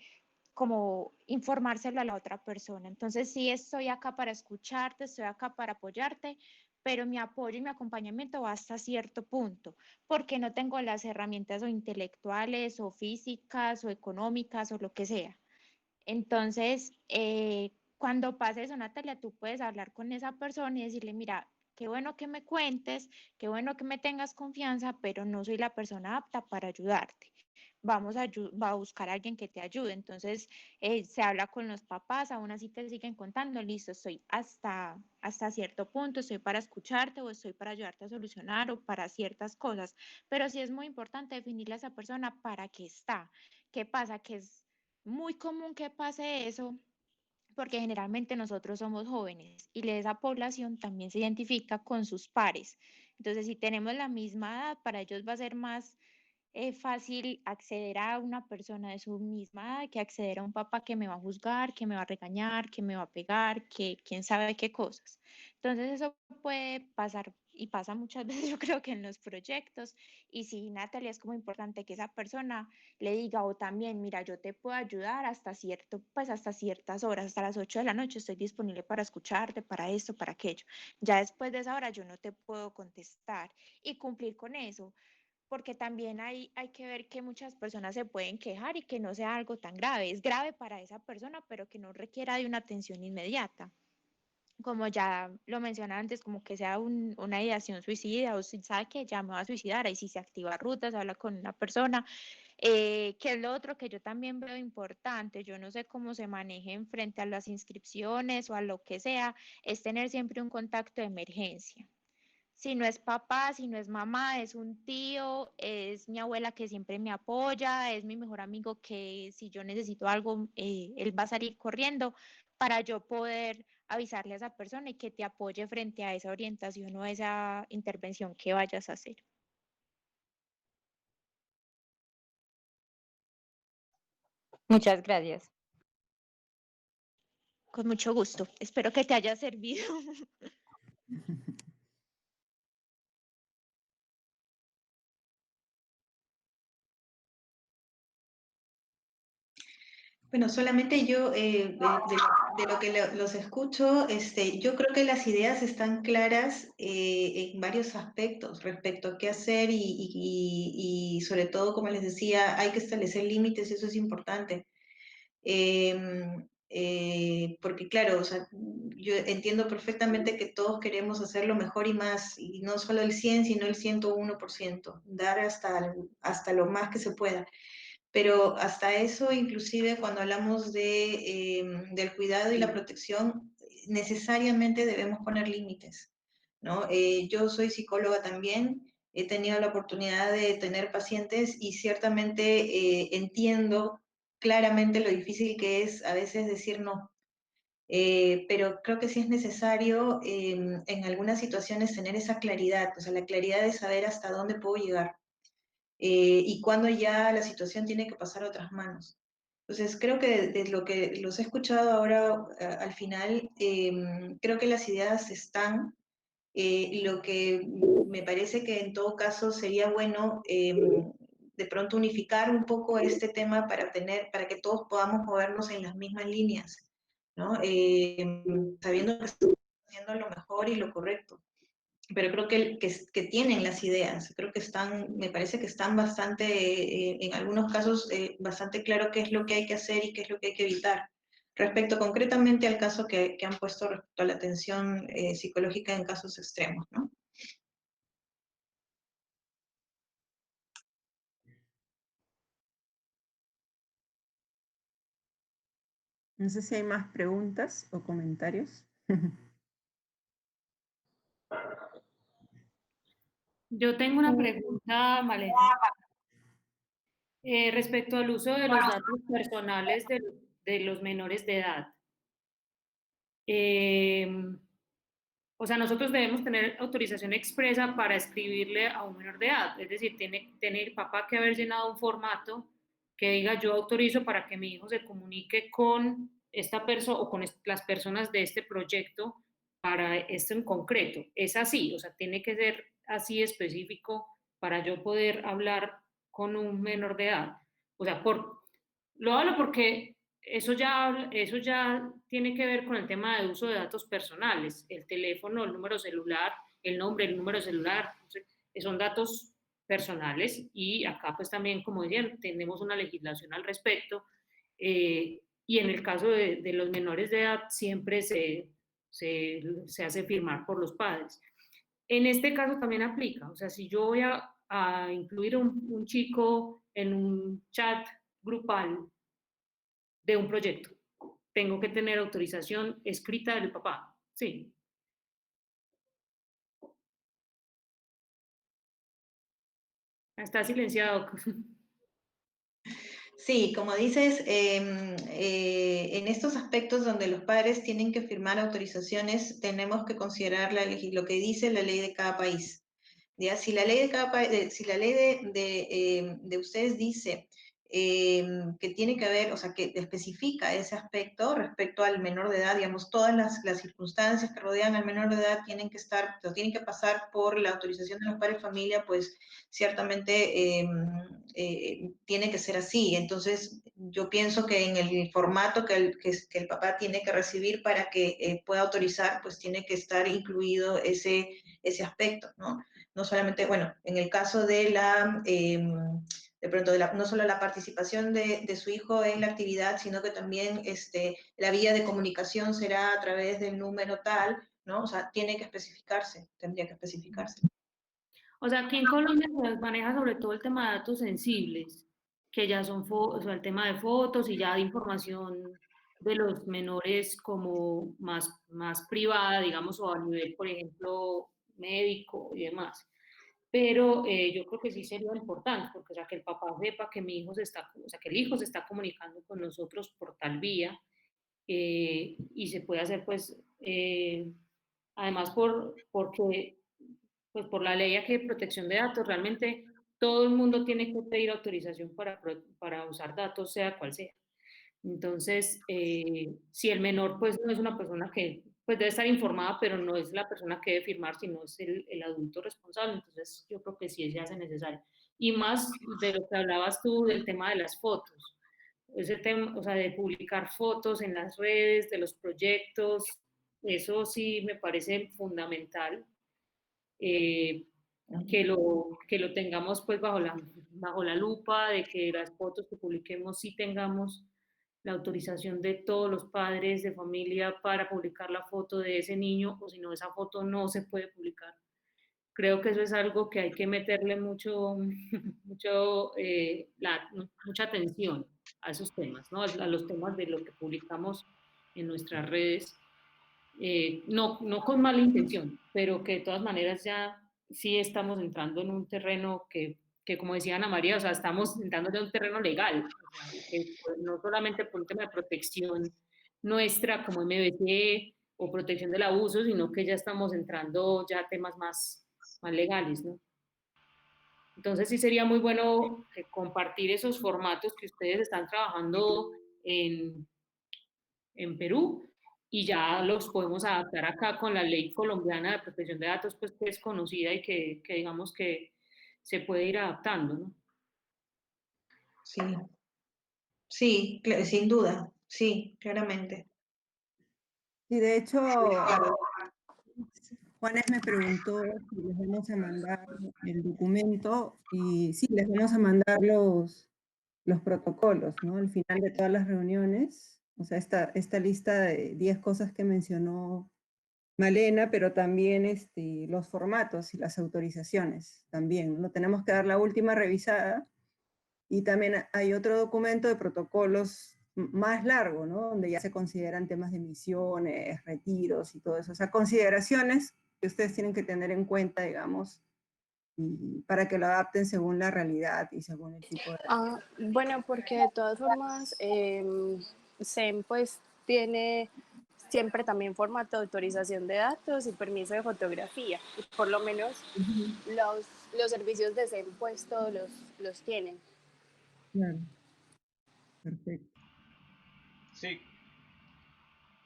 como informárselo a la otra persona. Entonces, sí estoy acá para escucharte, estoy acá para apoyarte, pero mi apoyo y mi acompañamiento va hasta cierto punto, porque no tengo las herramientas o intelectuales o físicas o económicas o lo que sea. Entonces, cuando pase eso, Natalia, tú puedes hablar con esa persona y decirle, mira, qué bueno que me cuentes, qué bueno que me tengas confianza, pero no soy la persona apta para ayudarte. Va a buscar a alguien que te ayude. Entonces, se habla con los papás, aún así te siguen contando, listo, estoy hasta cierto punto, estoy para escucharte o estoy para ayudarte a solucionar o para ciertas cosas. Pero sí es muy importante definirle a esa persona para qué está. ¿Qué pasa? Que es muy común que pase eso porque generalmente nosotros somos jóvenes y esa población también se identifica con sus pares. Entonces, si tenemos la misma edad, para ellos va a ser más fácil acceder a una persona de su misma edad que acceder a un papá que me va a juzgar, que me va a regañar, que me va a pegar, que quién sabe qué cosas. Entonces, eso puede pasar y pasa muchas veces yo creo que en los proyectos, y sí, Natalia, es como importante que esa persona le diga, o también, mira, yo te puedo ayudar hasta cierto, pues hasta ciertas horas, hasta las 8 de la noche estoy disponible para escucharte, para esto, para aquello. Ya después de esa hora yo no te puedo contestar y cumplir con eso, porque también hay que ver que muchas personas se pueden quejar y que no sea algo tan grave. Es grave para esa persona, pero que no requiera de una atención inmediata. Como ya lo mencioné antes, como que sea una ideación suicida o si sabe que ya me va a suicidar, ahí sí se activa rutas, habla con una persona, que es lo otro que yo también veo importante, yo no sé cómo se manejen frente a las inscripciones o a lo que sea, es tener siempre un contacto de emergencia. Si no es papá, si no es mamá, es un tío, es mi abuela que siempre me apoya, es mi mejor amigo que si yo necesito algo, él va a salir corriendo para yo poder avisarle a esa persona y que te apoye frente a esa orientación o esa intervención que vayas a hacer. Muchas gracias. Con mucho gusto. Espero que te haya servido. Bueno, solamente yo, de lo que los escucho, yo creo que las ideas están claras en varios aspectos respecto a qué hacer y sobre todo, como les decía, hay que establecer límites y eso es importante. Porque claro, o sea, yo entiendo perfectamente que todos queremos hacer lo mejor y más, y no solo el 100, sino el 101%, dar hasta lo más que se pueda. Pero hasta eso, inclusive cuando hablamos del cuidado y la protección, necesariamente debemos poner límites, ¿no? Yo soy psicóloga también, he tenido la oportunidad de tener pacientes y ciertamente entiendo claramente lo difícil que es a veces decir no. Pero creo que sí es necesario en algunas situaciones tener esa claridad, o sea, la claridad de saber hasta dónde puedo llegar y cuando ya la situación tiene que pasar a otras manos. Entonces, creo que de lo que los he escuchado ahora al final, creo que las ideas están. Lo que me parece que en todo caso sería bueno de pronto unificar un poco este tema para que todos podamos movernos en las mismas líneas, ¿no? Sabiendo que estamos haciendo lo mejor y lo correcto, pero creo que tienen las ideas, creo que están, me parece que están bastante, en algunos casos, bastante claro qué es lo que hay que hacer y qué es lo que hay que evitar. Respecto concretamente al caso que han puesto respecto a la atención psicológica en casos extremos, ¿no? No sé si hay más preguntas o comentarios. Yo tengo una pregunta, Malena, respecto al uso de los datos personales de los menores de edad. O sea, nosotros debemos tener autorización expresa para escribirle a un menor de edad, es decir, tiene el papá que haber llenado un formato que diga yo autorizo para que mi hijo se comunique con esta persona o con las personas de este proyecto para esto en concreto. Es así, o sea, tiene que ser así específico para yo poder hablar con un menor de edad. O sea, lo hablo porque eso ya tiene que ver con el tema de uso de datos personales, el teléfono, el número celular, el nombre, el número celular, son datos personales y acá pues también, como decían, tenemos una legislación al respecto y en el caso de los menores de edad siempre se hace firmar por los padres. En este caso también aplica, o sea, si yo voy a incluir un chico en un chat grupal de un proyecto, tengo que tener autorización escrita del papá. Sí. Está silenciado. Sí, como dices, en estos aspectos donde los padres tienen que firmar autorizaciones, tenemos que considerar lo que dice la ley de cada país. ¿Ya? Si la ley de, cada, si la ley de ustedes dice que tiene que ver, o sea, que especifica ese aspecto respecto al menor de edad, digamos, todas las circunstancias que rodean al menor de edad tienen que estar, o tienen que pasar por la autorización de los padres de familia, pues ciertamente tiene que ser así. Entonces, yo pienso que en el formato que el papá tiene que recibir para que pueda autorizar, pues tiene que estar incluido ese aspecto, ¿no? No solamente, bueno, en el caso de de pronto, no solo la participación de su hijo en la actividad, sino que también la vía de comunicación será a través del número tal, ¿no? O sea, tiene que especificarse, tendría que especificarse. O sea, aquí en Colombia se maneja sobre todo el tema de datos sensibles, que ya son o sea, el tema de fotos y ya de información de los menores como más privada, digamos, o a nivel, por ejemplo, médico y demás. Pero yo creo que sí sería importante, porque o sea, que el papá sepa que mi hijo o sea, que el hijo se está comunicando con nosotros por tal vía y se puede hacer, pues, además porque pues por la ley aquí de protección de datos, realmente todo el mundo tiene que pedir autorización para usar datos, sea cual sea. Entonces, si el menor pues no es una persona que pues debe estar informada, pero no es la persona que debe firmar, sino es el adulto responsable, entonces yo creo que sí se hace necesario. Y más de lo que hablabas tú del tema de las fotos, ese tema, o sea, de publicar fotos en las redes, de los proyectos, eso sí me parece fundamental. Eh, que lo tengamos pues bajo la lupa, de que las fotos que publiquemos sí tengamos la autorización de todos los padres de familia para publicar la foto de ese niño, o si no, esa foto no se puede publicar. Creo que eso es algo que hay que meterle mucha atención a esos temas, ¿no? A los temas de lo que publicamos en nuestras redes, no con mala intención, pero que de todas maneras ya sí estamos entrando en un terreno que como decía Ana María, o sea, estamos entrando en un terreno legal, o sea, que no solamente por un tema de protección nuestra como MBC o protección del abuso, sino que ya estamos entrando ya a temas más legales, ¿no? Entonces sí sería muy bueno compartir esos formatos que ustedes están trabajando en Perú y ya los podemos adaptar acá con la ley colombiana de protección de datos, pues que es conocida y que digamos que se puede ir adaptando, ¿no? Sí, sí, sin duda, sí, claramente. Y de hecho, Juanes me preguntó si les vamos a mandar el documento y sí, les vamos a mandar los protocolos, ¿no? Al final de todas las reuniones, o sea, esta lista de 10 cosas que mencionó Malena, pero también los formatos y las autorizaciones también, ¿no? Tenemos que dar la última revisada y también hay otro documento de protocolos más largo, ¿no? Donde ya se consideran temas de misiones, retiros y todo eso. O sea, consideraciones que ustedes tienen que tener en cuenta, digamos, y para que lo adapten según la realidad y según el tipo de... Bueno, porque de todas formas, SEM pues tiene siempre también formato de autorización de datos y permiso de fotografía. Y por lo menos los servicios de SEM pues todos los tienen. Claro. Perfecto. Sí,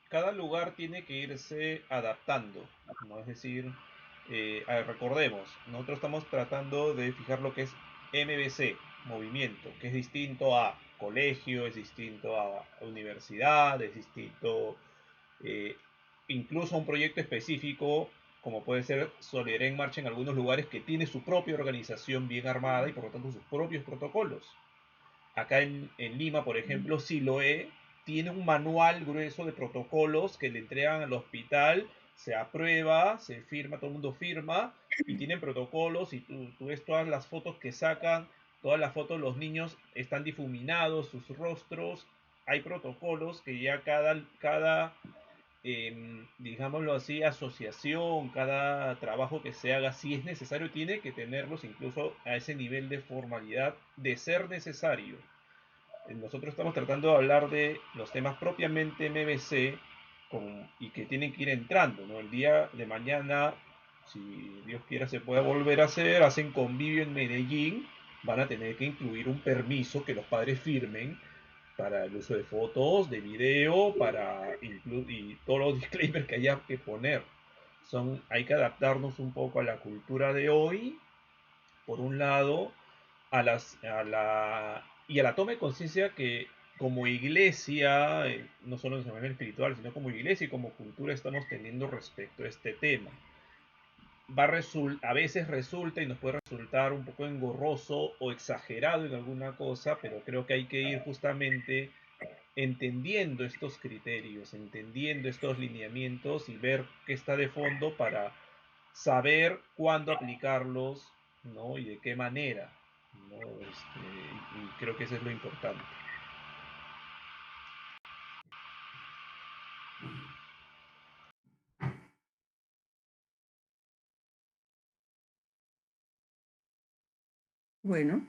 cada lugar tiene que irse adaptando, ¿no? Es decir, a ver, recordemos, nosotros estamos tratando de fijar lo que es MBC, movimiento, que es distinto a colegio, es distinto a universidad, es distinto incluso a un proyecto específico, como puede ser Solidaridad en Marcha en algunos lugares, que tiene su propia organización bien armada y por lo tanto sus propios protocolos. Acá en Lima, por ejemplo, Siloé tiene un manual grueso de protocolos que le entregan al hospital, se aprueba, se firma, todo el mundo firma, y tienen protocolos, y tú ves todas las fotos que sacan, todas las fotos de los niños están difuminados, sus rostros, hay protocolos que ya cada digámoslo así, asociación, cada trabajo que se haga, si es necesario, tiene que tenerlos incluso a ese nivel de formalidad de ser necesario. Nosotros estamos tratando de hablar de los temas propiamente MBC y que tienen que ir entrando, ¿no? El día de mañana, si Dios quiera, se puede volver a hacer, hacen convivio en Medellín van a tener que incluir un permiso que los padres firmen para el uso de fotos, de video, y todos los disclaimers que haya que poner. Hay que adaptarnos un poco a la cultura de hoy, por un lado, a la toma de conciencia que como iglesia, no solo en el nivel espiritual, sino como iglesia y como cultura estamos teniendo respecto a este tema. A veces resulta y nos puede resultar un poco engorroso o exagerado en alguna cosa, pero creo que hay que ir justamente entendiendo estos criterios, entendiendo estos lineamientos y ver qué está de fondo para saber cuándo aplicarlos, ¿no? Y de qué manera, ¿no? Y creo que eso es lo importante. Bueno,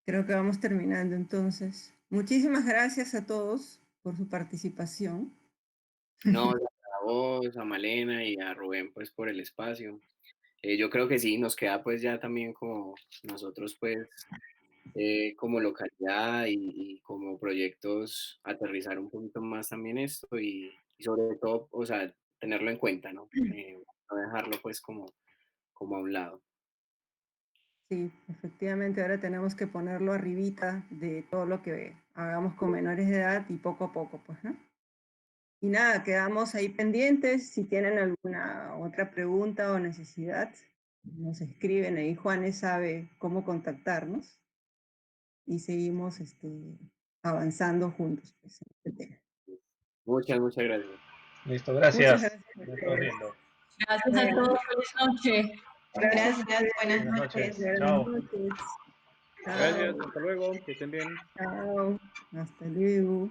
creo que vamos terminando entonces. Muchísimas gracias a todos por su participación. No, a vos, a Malena y a Rubén, pues por el espacio. Yo creo que sí, nos queda pues ya también como nosotros pues como localidad y como proyectos aterrizar un poquito más también esto y sobre todo, o sea, tenerlo en cuenta, ¿no? No dejarlo pues como a un lado. Sí, efectivamente, ahora tenemos que ponerlo arribita de todo lo que hagamos con menores de edad y poco a poco, pues, ¿no? Y nada, quedamos ahí pendientes. Si tienen alguna otra pregunta o necesidad, nos escriben ahí. Juanes sabe cómo contactarnos y seguimos avanzando juntos pues, en este tema. Muchas gracias. Listo, Muchas gracias. gracias. Nos estamos viendo. Gracias a todos. Feliz noche. Gracias, buenas Buenas noches. noches. Chao. Noches. Gracias, hasta luego, que estén bien. Chao. Hasta luego.